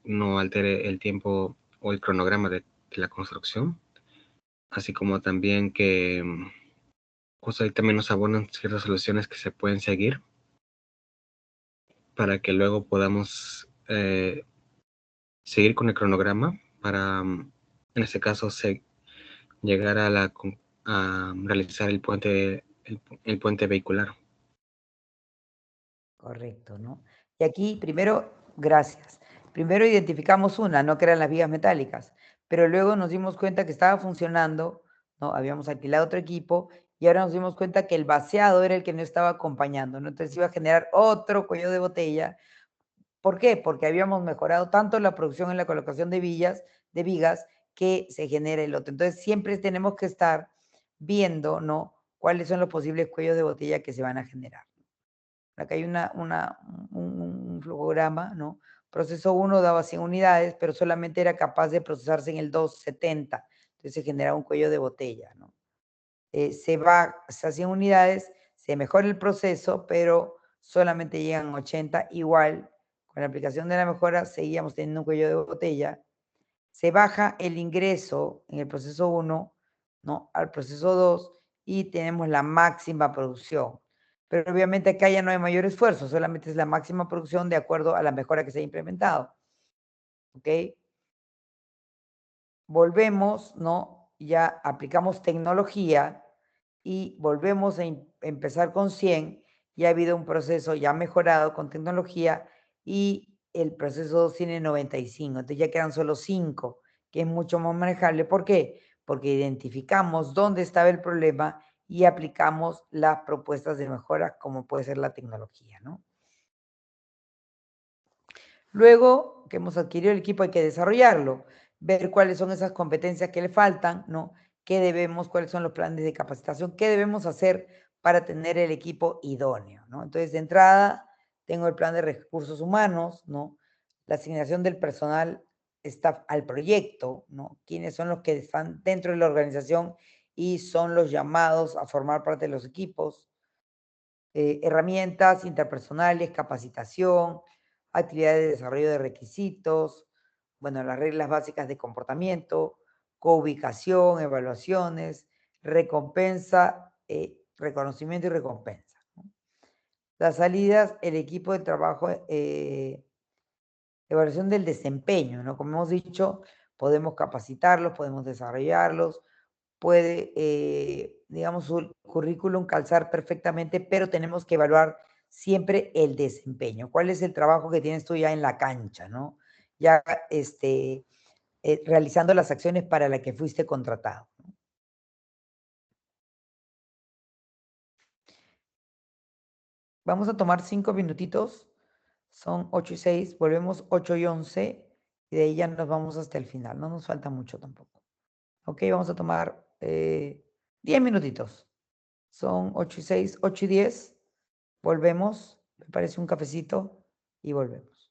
no altere el tiempo o el cronograma de la construcción, así como también que justo ahí también nos abonan ciertas soluciones que se pueden seguir para que luego podamos seguir con el cronograma para, en este caso, llegar a realizar el puente vehicular. Correcto, ¿no? Y aquí, primero, gracias. Primero identificamos una, no que eran las vigas metálicas, pero luego nos dimos cuenta que estaba funcionando, ¿no? Habíamos alquilado otro equipo y ahora nos dimos cuenta que el vaciado era el que no estaba acompañando, ¿no? Entonces iba a generar otro cuello de botella. ¿Por qué? Porque habíamos mejorado tanto la producción en la colocación de vigas, que se genera el otro. Entonces siempre tenemos que estar viendo, ¿no? Cuáles son los posibles cuellos de botella que se van a generar. Acá hay un flujograma, ¿no? Proceso 1 daba 100 unidades, pero solamente era capaz de procesarse en el 270. Entonces se generaba un cuello de botella, ¿no? Se va a 100 unidades, se mejora el proceso, pero solamente llegan 80. Igual, con la aplicación de la mejora, seguíamos teniendo un cuello de botella. Se baja el ingreso en el proceso 1, ¿no? Al proceso 2 y tenemos la máxima producción. Pero obviamente acá ya no hay mayor esfuerzo, solamente es la máxima producción de acuerdo a la mejora que se ha implementado. ¿Ok? Volvemos, ¿no? Ya aplicamos tecnología y volvemos a empezar con 100. Ya ha habido un proceso ya mejorado con tecnología y el proceso 2 tiene 95. Entonces ya quedan solo 5, que es mucho más manejable. ¿Por qué? Porque identificamos dónde estaba el problema y aplicamos las propuestas de mejora, como puede ser la tecnología, ¿no? Luego que hemos adquirido el equipo, hay que desarrollarlo, ver cuáles son esas competencias que le faltan, ¿no? Cuáles son los planes de capacitación, qué debemos hacer para tener el equipo idóneo, ¿no? Entonces, de entrada, tengo el plan de recursos humanos, ¿no? La asignación del personal está al proyecto, ¿no? Quiénes son los que están dentro de la organización y son los llamados a formar parte de los equipos. herramientas interpersonales, capacitación, actividades de desarrollo de requisitos, bueno, las reglas básicas de comportamiento, coubicación, evaluaciones, recompensa, reconocimiento y recompensa, ¿no? Las salidas, el equipo de trabajo, evaluación del desempeño, ¿no? Como hemos dicho, podemos capacitarlos, podemos desarrollarlos, puede, digamos, su currículum calzar perfectamente, pero tenemos que evaluar siempre el desempeño. ¿Cuál es el trabajo que tienes tú ya en la cancha, ¿no? Ya realizando las acciones para las que fuiste contratado. Vamos a tomar 5 minutitos. Son 8:06, volvemos 8:11 y de ahí ya nos vamos hasta el final. No nos falta mucho tampoco. Ok, vamos a tomar 10 minutitos. Son 8:06, 8:10. Volvemos. Me parece un cafecito y volvemos.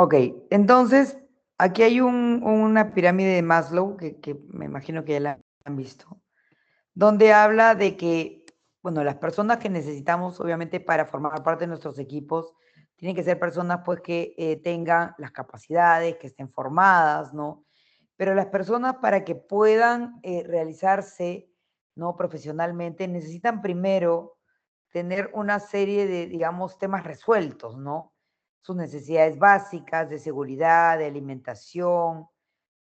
Ok, entonces aquí hay una pirámide de Maslow que me imagino que ya la han visto, donde habla de que, bueno, las personas que necesitamos, obviamente, para formar parte de nuestros equipos, tienen que ser personas, pues, que tengan las capacidades, que estén formadas, ¿no? Pero las personas para que puedan realizarse, ¿no? Profesionalmente, necesitan primero tener una serie de, digamos, temas resueltos, ¿no? Sus necesidades básicas de seguridad, de alimentación,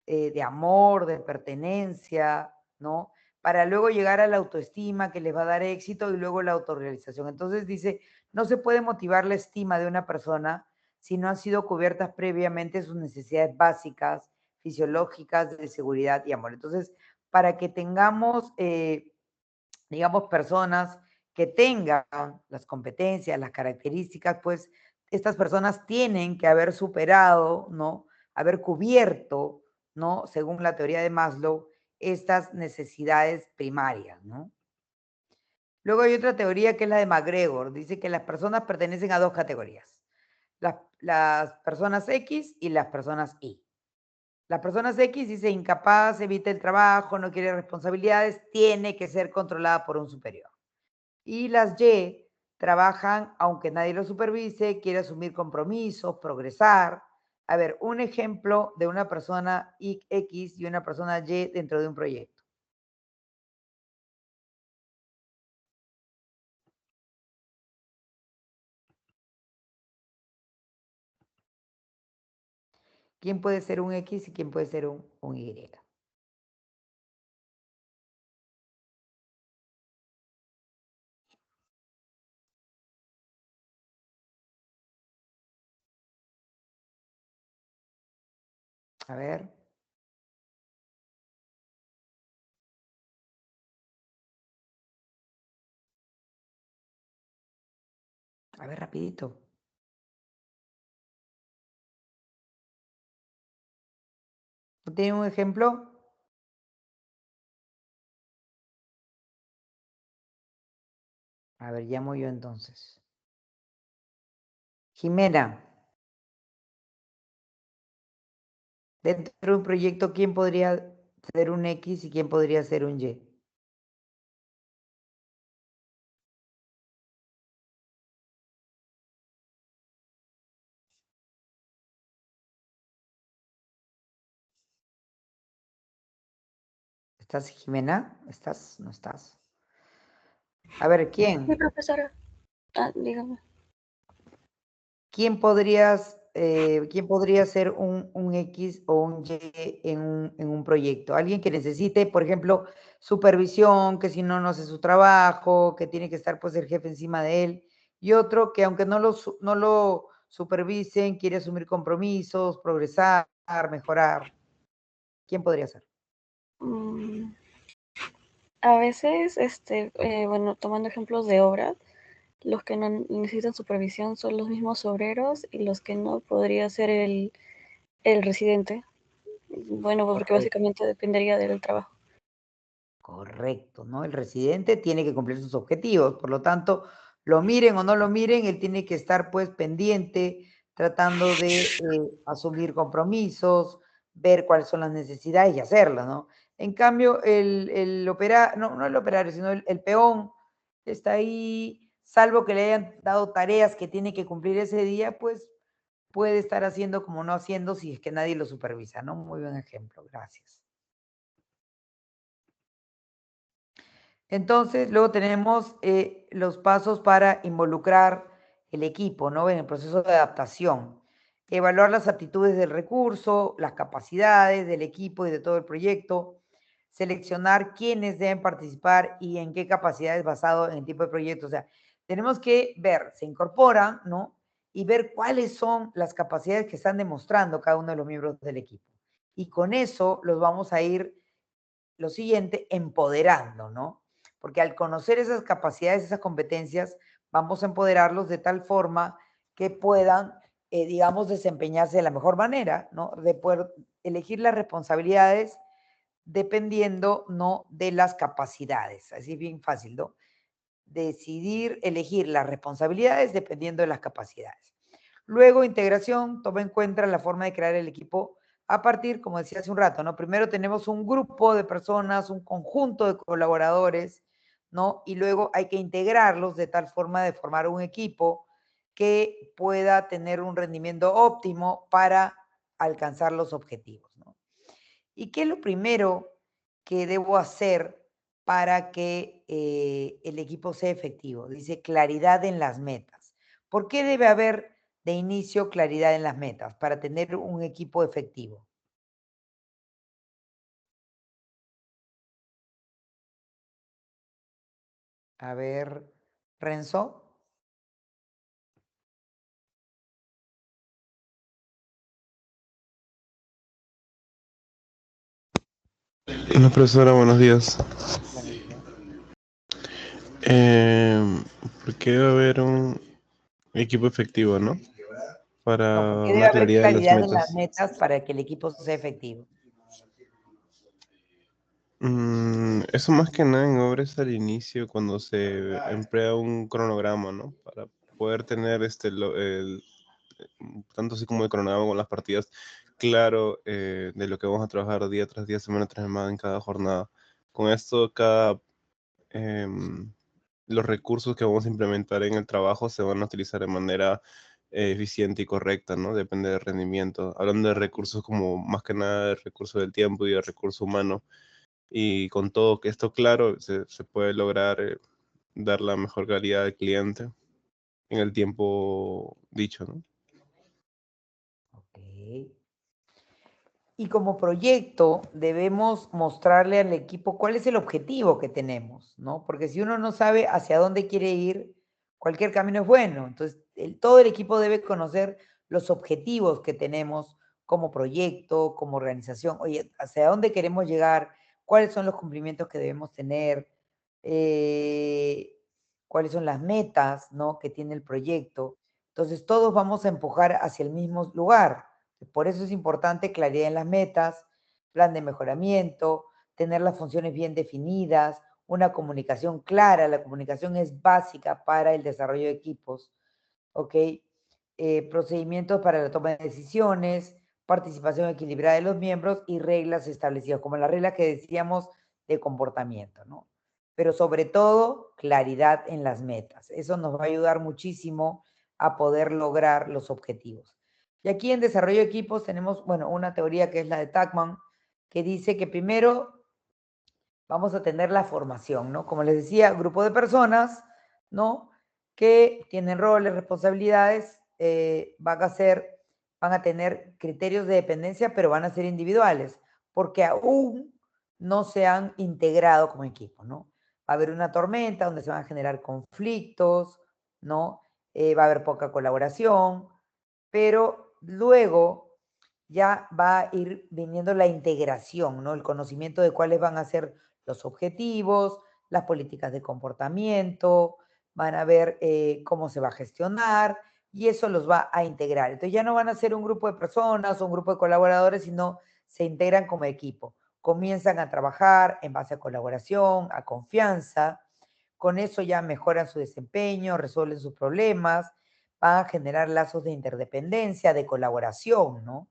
de amor, de pertenencia, ¿no? Para luego llegar a la autoestima que les va a dar éxito y luego la autorrealización. Entonces dice, no se puede motivar la estima de una persona si no han sido cubiertas previamente sus necesidades básicas, fisiológicas, de seguridad y amor. Entonces, para que tengamos, digamos, personas que tengan las competencias, las características, pues estas personas tienen que haber superado, ¿no? Haber cubierto, ¿no? Según la teoría de Maslow, estas necesidades primarias, ¿no? Luego hay otra teoría que es la de McGregor. Dice que las personas pertenecen a dos categorías. Las personas X y las personas Y. Las personas X dice incapaz, evita el trabajo, no quiere responsabilidades, tiene que ser controlada por un superior. Y las Y trabajan aunque nadie lo supervise, quiere asumir compromisos, progresar. A ver, un ejemplo de una persona X y una persona Y dentro de un proyecto. ¿Quién puede ser un X y quién puede ser un Y? A ver. A ver, rapidito. ¿No tiene un ejemplo? A ver, llamo yo entonces. Jimena. Dentro de un proyecto, ¿quién podría ser un X y quién podría ser un Y? ¿Estás, Jimena? ¿Estás? ¿No estás? A ver, Sí, ¿quién? profesora. Dígame. ¿Quién podría ser un X o un Y en un proyecto? Alguien que necesite, por ejemplo, supervisión, que si no, no hace su trabajo, que tiene que estar pues el jefe encima de él, y otro que aunque no lo supervisen, quiere asumir compromisos, progresar, mejorar. ¿Quién podría ser? Mm, A veces, bueno, tomando ejemplos de obras, los que no necesitan supervisión son los mismos obreros y los que no podría ser el residente. Bueno, porque Correcto. básicamente dependería del trabajo. Correcto, ¿no? El residente tiene que cumplir sus objetivos, por lo tanto, lo miren o no lo miren, él tiene que estar pues pendiente, tratando de asumir compromisos, ver cuáles son las necesidades y hacerlo, ¿no? En cambio, el operario, no el operario, sino el peón está ahí, salvo que le hayan dado tareas que tiene que cumplir ese día, pues puede estar haciendo como no haciendo si es que nadie lo supervisa, ¿no? Muy buen ejemplo, gracias. Entonces, luego tenemos los pasos para involucrar el equipo, ¿no? En el proceso de adaptación. Evaluar las aptitudes del recurso, las capacidades del equipo y de todo el proyecto. Seleccionar quiénes deben participar y en qué capacidades basado en el tipo de proyecto. O sea, tenemos que ver, se incorporan, ¿no? Y ver cuáles son las capacidades que están demostrando cada uno de los miembros del equipo. Y con eso los vamos a ir, lo siguiente, empoderando, ¿no? Porque al conocer esas capacidades, esas competencias, vamos a empoderarlos de tal forma que puedan, digamos, desempeñarse de la mejor manera, ¿no? De poder elegir las responsabilidades dependiendo, ¿no? De las capacidades. Así es bien fácil, ¿no? Decidir, elegir las responsabilidades dependiendo de las capacidades. Luego, integración, toma en cuenta la forma de crear el equipo a partir, como decía hace un rato, ¿no? Primero tenemos un grupo de personas, un conjunto de colaboradores, ¿no? Y luego hay que integrarlos de tal forma de formar un equipo que pueda tener un rendimiento óptimo para alcanzar los objetivos, ¿no? ¿Y qué es lo primero que debo hacer para que el equipo sea efectivo? Dice claridad en las metas. ¿Por qué debe haber de inicio claridad en las metas para tener un equipo efectivo? A ver, Renzo. Hola, profesora, buenos días. Buenos días. ¿Por qué debe haber un equipo efectivo, no? No, Para porque debe una haber claridad de las claridad en las metas. metas para que el equipo sea efectivo. Eso más que nada en obras al inicio, cuando se emplea un cronograma, ¿no? Para poder tener tanto así como el cronograma con las partidas claro de lo que vamos a trabajar día tras día, semana tras semana en cada jornada. Con esto, los recursos que vamos a implementar en el trabajo se van a utilizar de manera eficiente y correcta, ¿no? Depende del rendimiento. Hablando de recursos como más que nada el recurso del tiempo y el recurso humano. Y con todo que esto claro, se puede lograr dar la mejor calidad al cliente en el tiempo dicho, ¿no? Ok. Y como proyecto debemos mostrarle al equipo cuál es el objetivo que tenemos, ¿no? Porque si uno no sabe hacia dónde quiere ir, cualquier camino es bueno. Entonces, todo el equipo debe conocer los objetivos que tenemos como proyecto, como organización. Oye, hacia dónde queremos llegar, cuáles son los cumplimientos que debemos tener, eh, cuáles son las metas, ¿no? Que tiene el proyecto. Entonces, todos vamos a empujar hacia el mismo lugar. Por eso es importante claridad en las metas, plan de mejoramiento, tener las funciones bien definidas, una comunicación clara. La comunicación es básica para el desarrollo de equipos, ¿ok? Procedimientos para la toma de decisiones, participación equilibrada de los miembros y reglas establecidas, como las reglas que decíamos de comportamiento, ¿no? Pero sobre todo, claridad en las metas. Eso nos va a ayudar muchísimo a poder lograr los objetivos. Y aquí en desarrollo de equipos tenemos, bueno, una teoría que es la de Tuckman, que dice que primero vamos a tener la formación, ¿no? Como les decía, grupo de personas, ¿no? Que tienen roles, responsabilidades, van a tener criterios de dependencia, pero van a ser individuales, porque aún no se han integrado como equipo, ¿no? Va a haber una tormenta donde se van a generar conflictos, ¿no? Va a haber poca colaboración, pero luego ya va a ir viniendo la integración, ¿no? El conocimiento de cuáles van a ser los objetivos, las políticas de comportamiento, van a ver cómo se va a gestionar y eso los va a integrar. Entonces ya no van a ser un grupo de personas o un grupo de colaboradores, sino se integran como equipo. Comienzan a trabajar en base a colaboración, a confianza. Con eso ya mejoran su desempeño, resuelven sus problemas, van a generar lazos de interdependencia, de colaboración, ¿no?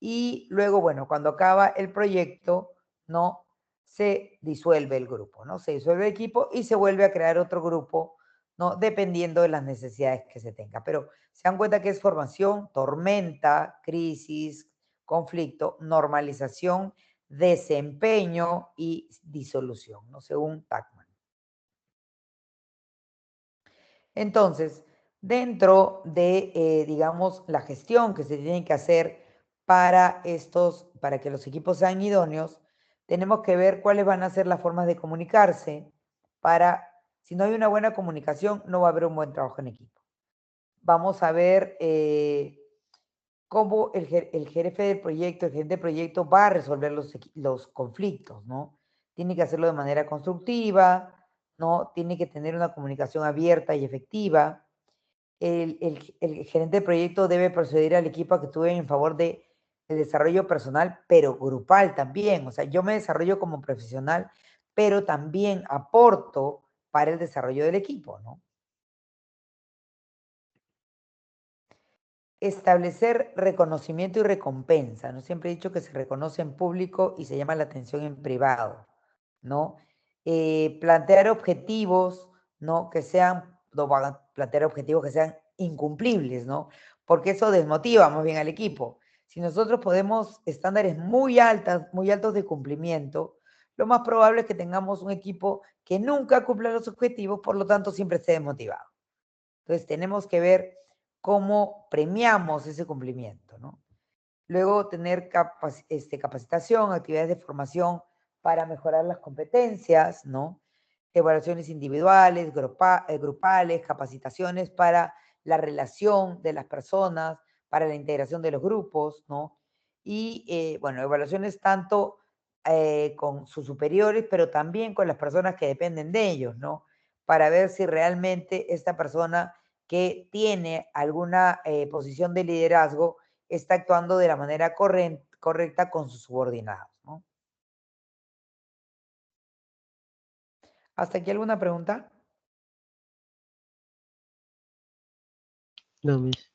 Y luego, bueno, cuando acaba el proyecto, ¿no? Se disuelve el grupo, ¿no? Se disuelve el equipo y se vuelve a crear otro grupo, ¿no? Dependiendo de las necesidades que se tenga. Pero se dan cuenta que es formación, tormenta, crisis, conflicto, normalización, desempeño y disolución, ¿no? Según Tuckman. Entonces, dentro de, digamos, la gestión que se tiene que hacer para que los equipos sean idóneos, tenemos que ver cuáles van a ser las formas de comunicarse si no hay una buena comunicación, no va a haber un buen trabajo en equipo. Vamos a ver cómo el jefe del proyecto, el gerente del proyecto va a resolver los conflictos, ¿no? Tiene que hacerlo de manera constructiva, ¿no? Tiene que tener una comunicación abierta y efectiva. El gerente de proyecto debe proceder al equipo a que actúe en favor del desarrollo personal, pero grupal también. O sea, yo me desarrollo como profesional, pero también aporto para el desarrollo del equipo, ¿no? establecer reconocimiento y recompensa, ¿no? Siempre he dicho que se reconoce en público y se llama la atención en privado, ¿no? Plantear objetivos, ¿no? Que sean, no van a plantear objetivos que sean incumplibles, ¿no? Porque eso desmotiva más bien al equipo. Si nosotros podemos estándares muy altos de cumplimiento, lo más probable es que tengamos un equipo que nunca cumpla los objetivos, por lo tanto siempre esté desmotivado. Entonces tenemos que ver cómo premiamos ese cumplimiento, ¿no? Luego tener capacitación, actividades de formación para mejorar las competencias, ¿no? Evaluaciones individuales, grupales, capacitaciones para la relación de las personas, para la integración de los grupos, ¿no? Y, bueno, evaluaciones tanto con sus superiores, pero también con las personas que dependen de ellos, ¿no? Para ver si realmente esta persona que tiene alguna posición de liderazgo está actuando de la manera correcta con sus subordinados, ¿no? ¿Hasta aquí alguna pregunta? No, Miss.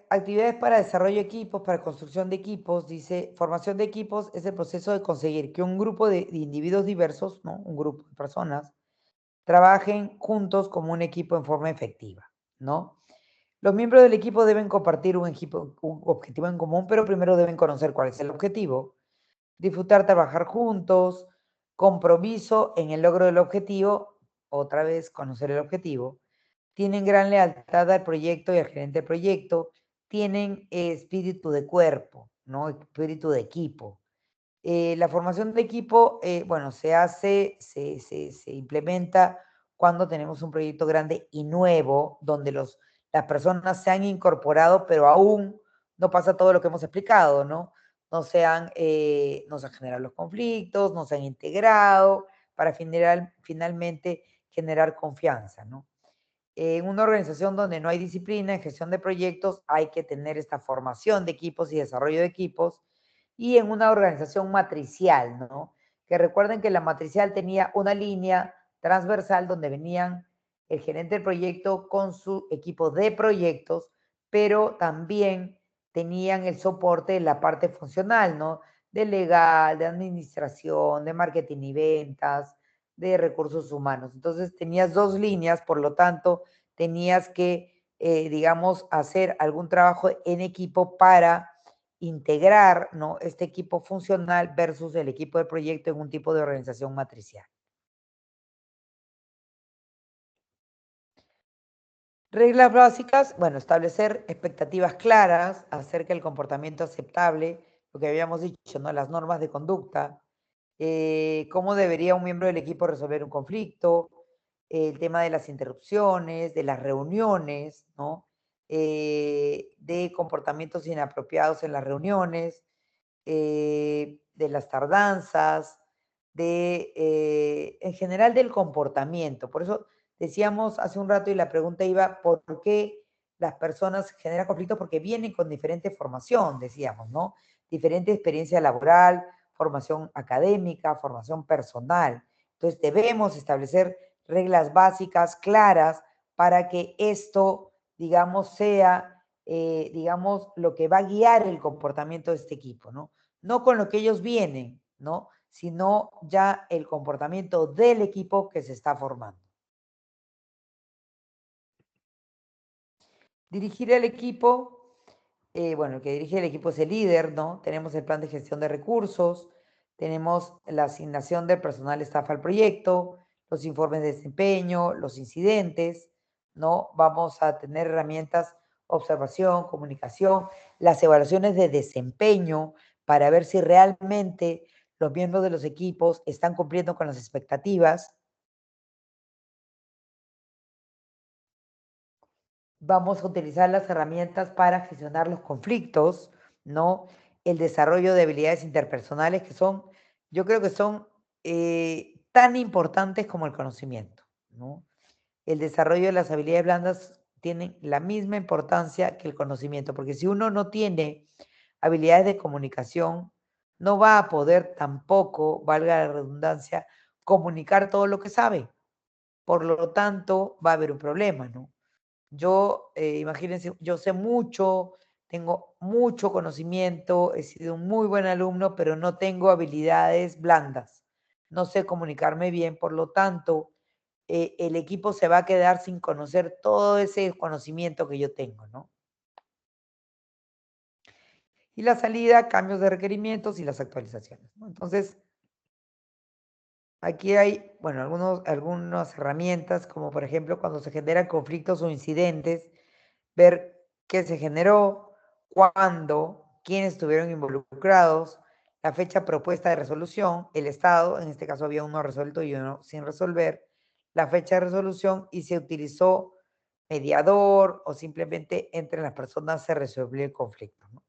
Actividades para desarrollo de equipos, para construcción de equipos, dice, formación de equipos es el proceso de conseguir que un grupo de individuos diversos, ¿no? Un grupo de personas, trabajen juntos como un equipo en forma efectiva, ¿no? Los miembros del equipo deben compartir un objetivo en común, pero primero deben conocer cuál es el objetivo, disfrutar trabajar juntos, compromiso en el logro del objetivo, otra vez conocer el objetivo, tienen gran lealtad al proyecto y al gerente del proyecto, tienen espíritu de cuerpo, ¿no? Espíritu de equipo. La formación de equipo, bueno, se implementa cuando tenemos un proyecto grande y nuevo, donde las personas se han incorporado, pero aún no pasa todo lo que hemos explicado, ¿no? No se han generado los conflictos, no se han integrado, para finalmente generar confianza, ¿no? En una organización donde no hay disciplina en gestión de proyectos, hay que tener esta formación de equipos y desarrollo de equipos. Y en una organización matricial, ¿no? Que recuerden que la matricial tenía una línea transversal donde venían el gerente del proyecto con su equipo de proyectos, pero también tenían el soporte de la parte funcional, ¿no? De legal, de administración, de marketing y ventas, de recursos humanos. Entonces tenías dos líneas, por lo tanto, tenías que, digamos, hacer algún trabajo en equipo para integrar, ¿no? Este equipo funcional versus el equipo de proyecto en un tipo de organización matricial. Reglas básicas, bueno, establecer expectativas claras acerca del comportamiento aceptable, lo que habíamos dicho, ¿no? Las normas de conducta, cómo debería un miembro del equipo resolver un conflicto, el tema de las interrupciones, de las reuniones, ¿no? De comportamientos inapropiados en las reuniones, de las tardanzas, en general del comportamiento. Por eso decíamos hace un rato y la pregunta iba, ¿por qué las personas generan conflictos? Porque vienen con diferente formación, decíamos, ¿no? Diferente experiencia laboral, formación académica, formación personal. Entonces debemos establecer reglas básicas, claras, para que esto, digamos, sea, digamos, lo que va a guiar el comportamiento de este equipo, ¿no? No con lo que ellos vienen, ¿no? Sino ya el comportamiento del equipo que se está formando. Dirigir el equipo, bueno, el que dirige el equipo es el líder, ¿no? Tenemos el plan de gestión de recursos, tenemos la asignación del personal staff al proyecto, los informes de desempeño, los incidentes, ¿no? Vamos a tener herramientas, observación, comunicación, las evaluaciones de desempeño para ver si realmente los miembros de los equipos están cumpliendo con las expectativas. Vamos a utilizar las herramientas para gestionar los conflictos, ¿no? El desarrollo de habilidades interpersonales que son, yo creo que son tan importantes como el conocimiento, ¿no? El desarrollo de las habilidades blandas tienen la misma importancia que el conocimiento, porque si uno no tiene habilidades de comunicación, no va a poder tampoco, valga la redundancia, comunicar todo lo que sabe. por lo tanto va a haber un problema, ¿no? Yo, imagínense, yo sé mucho, tengo mucho conocimiento, he sido un muy buen alumno, pero no tengo habilidades blandas. No sé comunicarme bien, por lo tanto, el equipo se va a quedar sin conocer todo ese conocimiento que yo tengo, ¿no? Y la salida, cambios de requerimientos y las actualizaciones, ¿no? Entonces, aquí hay, bueno, algunas herramientas, como por ejemplo cuando se generan conflictos o incidentes, ver qué se generó, cuándo, quiénes estuvieron involucrados, la fecha propuesta de resolución, el estado, en este caso había uno resuelto y uno sin resolver, la fecha de resolución y se utilizó mediador o simplemente entre las personas se resolvió el conflicto, ¿no?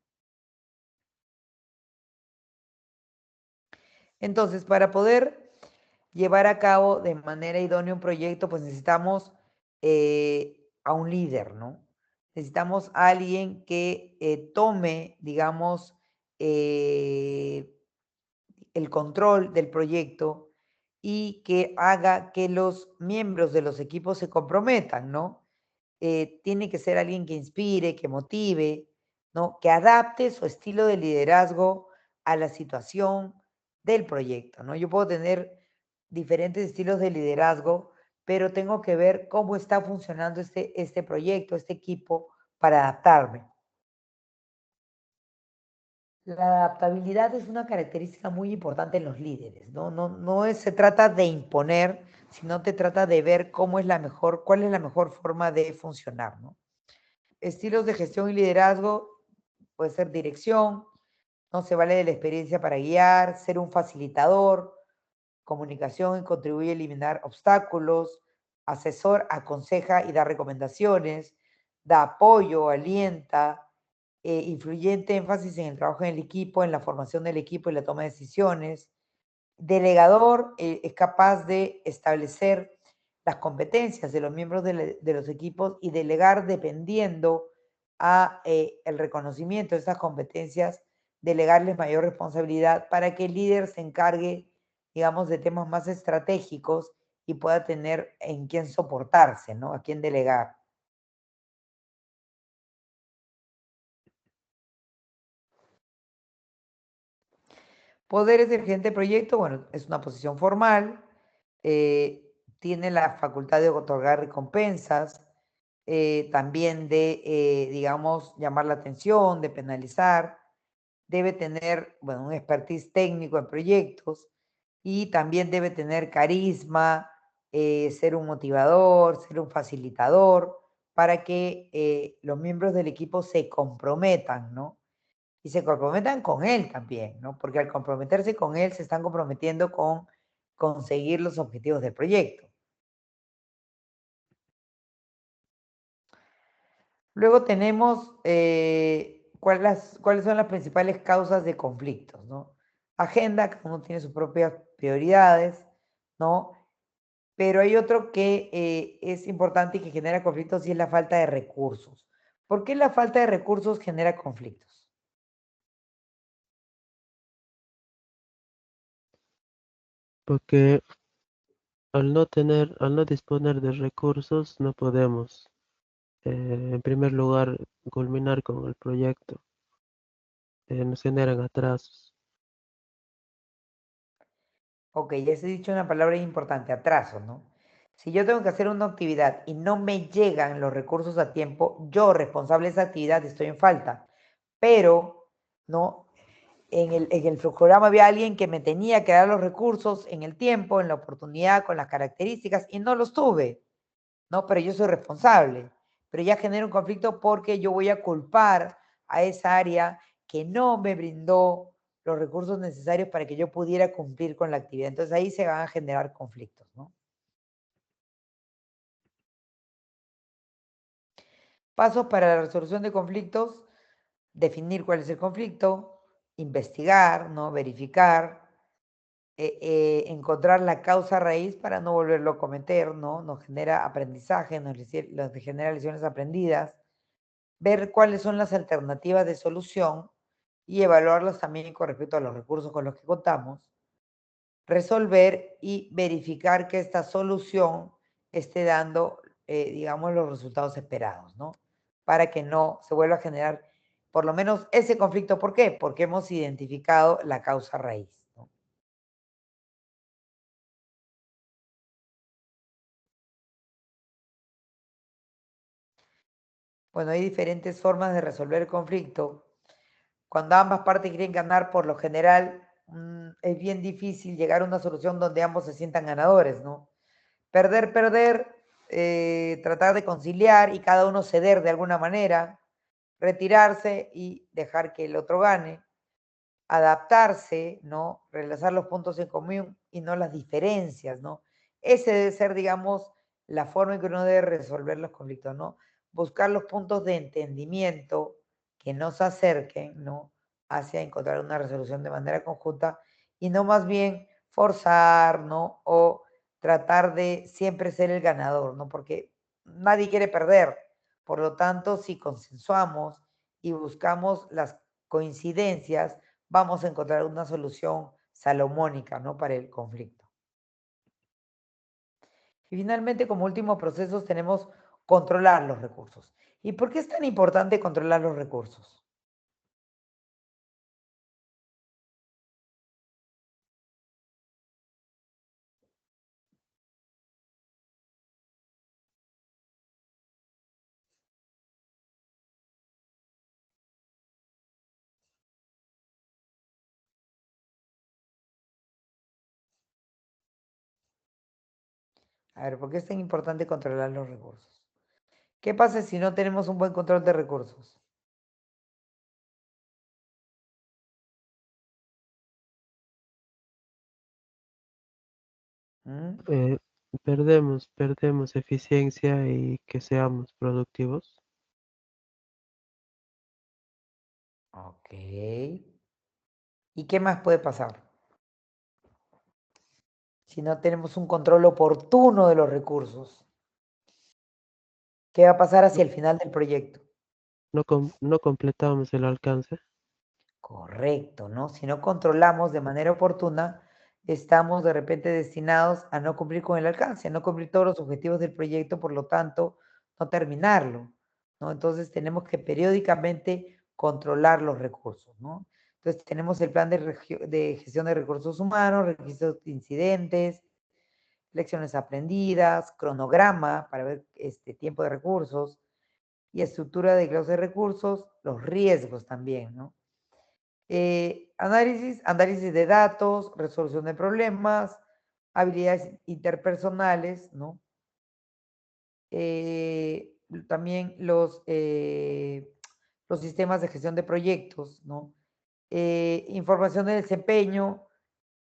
Entonces, para poder llevar a cabo de manera idónea un proyecto, pues necesitamos a un líder, ¿no? Necesitamos a alguien que tome, digamos, el control del proyecto y que haga que los miembros de los equipos se comprometan, ¿no? Tiene que ser alguien que inspire, que motive, ¿no? Que adapte su estilo de liderazgo a la situación del proyecto, ¿no? Yo puedo tener diferentes estilos de liderazgo, pero tengo que ver cómo está funcionando este proyecto, este equipo, para adaptarme. La adaptabilidad es una característica muy importante en los líderes, ¿no? Se trata de imponer, sino te trata de ver cómo es cuál es la mejor forma de funcionar, ¿no? Estilos de gestión y liderazgo, puede ser dirección, no se vale de la experiencia para guiar, ser un facilitador, comunicación y contribuye a eliminar obstáculos, asesor, aconseja y da recomendaciones, da apoyo, alienta, influyente énfasis en el trabajo en el equipo, en la formación del equipo y la toma de decisiones. Delegador, es capaz de establecer las competencias de los miembros de los equipos y delegar dependiendo a el reconocimiento de estas competencias, delegarles mayor responsabilidad para que el líder se encargue, digamos, de temas más estratégicos y pueda tener en quién soportarse, ¿no? A quién delegar. Poderes del gerente de proyecto, bueno, es una posición formal, tiene la facultad de otorgar recompensas, también de, digamos, llamar la atención, de penalizar, debe tener, bueno, un expertise técnico en proyectos y también debe tener carisma, ser un motivador, ser un facilitador, para que los miembros del equipo se comprometan, ¿no? Y se comprometan con él también, ¿no? Porque al comprometerse con él se están comprometiendo con conseguir los objetivos del proyecto. Luego tenemos cuáles son las principales causas de conflictos, ¿no? Agenda, cada uno tiene sus propias prioridades, ¿no? Pero hay otro que es importante y que genera conflictos y es la falta de recursos. ¿Por qué la falta de recursos genera conflictos? Porque al no disponer de recursos, no podemos, en primer lugar, culminar con el proyecto. Nos generan atrasos. Ok, ya se ha dicho una palabra importante, atraso, ¿no? Si yo tengo que hacer una actividad y no me llegan los recursos a tiempo, yo, responsable de esa actividad, estoy en falta. Pero, ¿no? En el programa había alguien que me tenía que dar los recursos en el tiempo, en la oportunidad, con las características, y no los tuve, ¿no? Pero yo soy responsable. Pero ya genera un conflicto porque yo voy a culpar a esa área que no me brindó los recursos necesarios para que yo pudiera cumplir con la actividad. Entonces ahí se van a generar conflictos, ¿no? Pasos para la resolución de conflictos: definir cuál es el conflicto, investigar, ¿no? Verificar, encontrar la causa raíz para no volverlo a cometer, ¿no? Nos genera aprendizaje, nos genera lecciones aprendidas, ver cuáles son las alternativas de solución y evaluarlas también con respecto a los recursos con los que contamos, resolver y verificar que esta solución esté dando, digamos, los resultados esperados, ¿no? Para que no se vuelva a generar por lo menos ese conflicto. ¿Por qué? Porque hemos identificado la causa raíz, ¿no? Bueno, hay diferentes formas de resolver el conflicto. Cuando ambas partes quieren ganar, por lo general, es bien difícil llegar a una solución donde ambos se sientan ganadores, ¿no? Perder, perder, tratar de conciliar y cada uno ceder de alguna manera, retirarse y dejar que el otro gane, adaptarse, ¿no? Realizar los puntos en común y no las diferencias, ¿no? Ese debe ser, digamos, la forma en que uno debe resolver los conflictos, ¿no? Buscar los puntos de entendimiento que nos acerquen, ¿no? Hacia encontrar una resolución de manera conjunta y no más bien forzar, ¿no? O tratar de siempre ser el ganador, ¿no? Porque nadie quiere perder. Por lo tanto, si consensuamos y buscamos las coincidencias, vamos a encontrar una solución salomónica, ¿no? Para el conflicto. Y finalmente, como último proceso, tenemos controlar los recursos. ¿Y por qué es tan importante controlar los recursos? A ver, ¿por qué es tan importante controlar los recursos? ¿Qué pasa si no tenemos un buen control de recursos? ¿Mm? Perdemos eficiencia y que seamos productivos. Ok. ¿Y qué más puede pasar? Si no tenemos un control oportuno de los recursos, ¿qué va a pasar No, hacia el final del proyecto? no completamos el alcance. Correcto, ¿no? Si no controlamos de manera oportuna, estamos de repente destinados a no cumplir con el alcance, a no cumplir todos los objetivos del proyecto, por lo tanto, no terminarlo, ¿no? Entonces tenemos que periódicamente controlar los recursos, ¿no? Entonces tenemos el plan de gestión de recursos humanos, registros de incidentes, lecciones aprendidas, cronograma para ver este tiempo de recursos y estructura de clases de recursos, los riesgos también, ¿no? Análisis de datos, resolución de problemas, habilidades interpersonales, ¿no? También los sistemas de gestión de proyectos, ¿no? Información de desempeño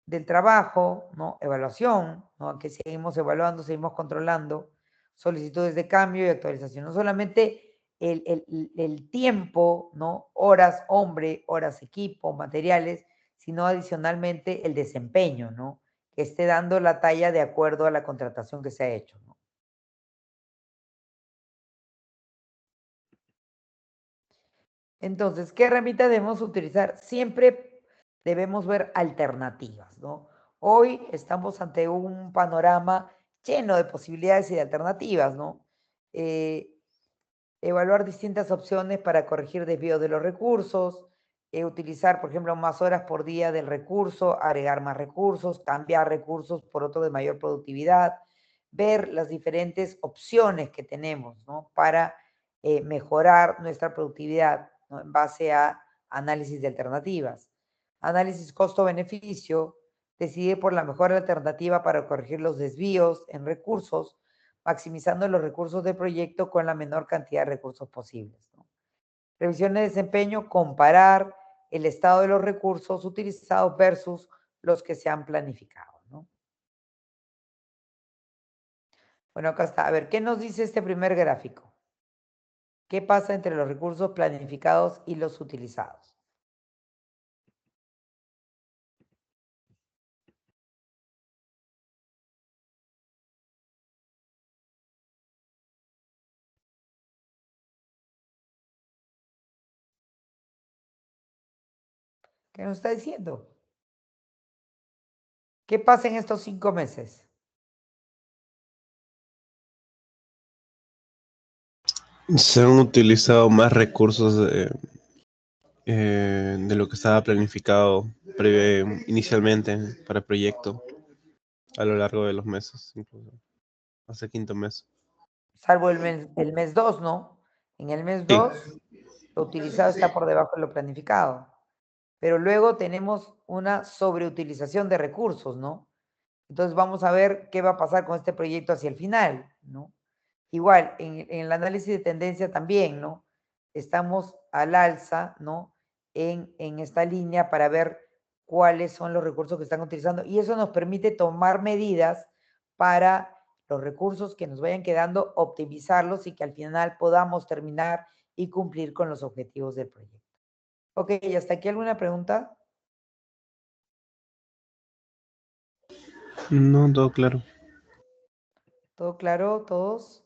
del trabajo, ¿no? Evaluación, ¿no? Que seguimos evaluando, seguimos controlando, solicitudes de cambio y actualización. No solamente el tiempo, ¿no? Horas hombre, horas equipo, materiales, sino adicionalmente el desempeño, ¿no? Que esté dando la talla de acuerdo a la contratación que se ha hecho, ¿no? Entonces, ¿qué herramienta debemos utilizar? Siempre debemos ver alternativas, ¿no? Hoy estamos ante un panorama lleno de posibilidades y de alternativas, ¿no? Eh, Evaluar distintas opciones para corregir desvío de los recursos, utilizar, por ejemplo, más horas por día del recurso, agregar más recursos, cambiar recursos por otro de mayor productividad, ver las diferentes opciones que tenemos, ¿no? Para mejorar nuestra productividad, ¿no? En base a análisis de alternativas. Análisis costo-beneficio, decidir por la mejor alternativa para corregir los desvíos en recursos, maximizando los recursos del proyecto con la menor cantidad de recursos posibles, ¿no? Revisión de desempeño, comparar el estado de los recursos utilizados versus los que se han planificado, ¿no? Bueno, acá está. A ver, ¿qué nos dice este primer gráfico? ¿Qué pasa entre los recursos planificados y los utilizados? ¿Qué nos está diciendo? ¿Qué pasa en estos 5 meses? Se han utilizado más recursos de lo que estaba planificado inicialmente para el proyecto a lo largo de los meses, incluso hasta el quinto mes. Salvo el mes 2, ¿no? En el mes Sí, 2, lo utilizado está por debajo de lo planificado. Pero luego tenemos una sobreutilización de recursos, ¿no? Entonces vamos a ver qué va a pasar con este proyecto hacia el final, ¿no? Igual, en el análisis de tendencia también, ¿no? Estamos al alza, ¿no? En esta línea para ver cuáles son los recursos que están utilizando y eso nos permite tomar medidas para los recursos que nos vayan quedando, optimizarlos y que al final podamos terminar y cumplir con los objetivos del proyecto. Ok, ¿y hasta aquí alguna pregunta? no, todo claro. ¿Todo claro? ¿Todos?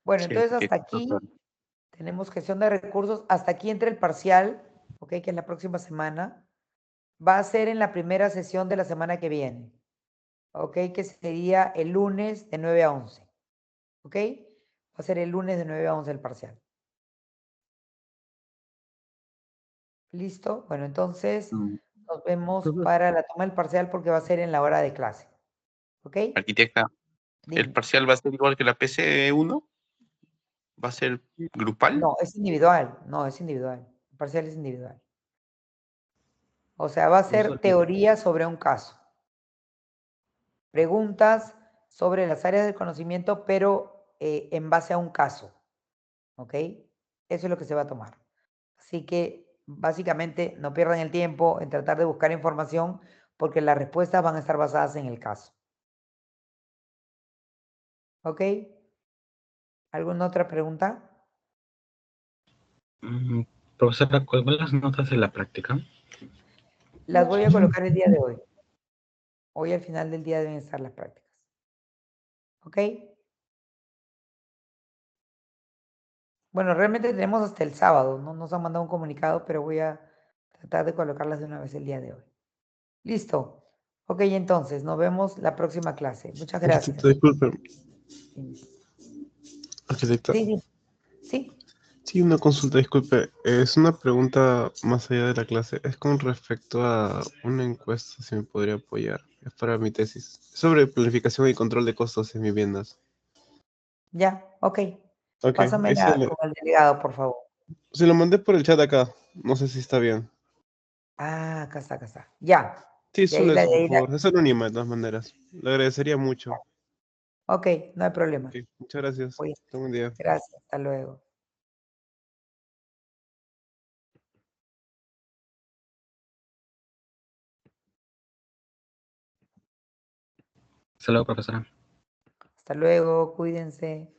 Bueno, Sí, entonces sí, hasta todo aquí claro. tenemos gestión de recursos. Hasta aquí entra el parcial, ok, que es la próxima semana. Va a ser en la primera sesión de la semana que viene, ok, que sería el lunes de 9 a 11, ok. Va a ser el lunes de 9 a 11 el parcial. ¿Listo? Bueno, entonces Mm, nos vemos Profesor, para la toma del parcial porque va a ser en la hora de clase, ¿ok? Arquitecta, ¿el Dime. parcial va a ser igual que la PC1? ¿Va a ser grupal? No, es individual, no, es individual. El parcial es individual. O sea, va a ser profesor, teoría sobre un caso. Preguntas sobre las áreas del conocimiento, pero en base a un caso, ¿ok? Eso es lo que se va a tomar. Así que básicamente no pierdan el tiempo en tratar de buscar información porque las respuestas van a estar basadas en el caso. ¿Ok? ¿Alguna otra pregunta? Mm, Profesora, ¿cuáles son las notas de la práctica? Las voy a colocar el día de hoy. Hoy al final del día deben estar las prácticas. ¿Ok? Bueno, realmente tenemos hasta el sábado, no nos han mandado un comunicado, pero voy a tratar de colocarlas de una vez el día de hoy. Listo. Ok, entonces, nos vemos la próxima clase. Muchas Arquitecta, gracias. disculpe. Dime. Arquitecta. Sí, sí, sí. Sí, una consulta, disculpe. Es una pregunta más allá de la clase. Es con respecto a una encuesta, si me podría apoyar. Es para mi tesis. Es sobre planificación y control de costos en viviendas. Ya, ok. Ok, ahí Pásamela con el delegado, por favor. se lo mandé por el chat acá. No sé si está bien. Ah, acá está, acá está. Ya. Sí, De ahí solo la, eso, de por ahí la. favor. Es anónima de todas maneras. Le agradecería mucho. Ok, no hay problema. Ok, muchas gracias. Voy. Tengo un día. Gracias, hasta luego. Hasta luego, profesora. Hasta luego, cuídense.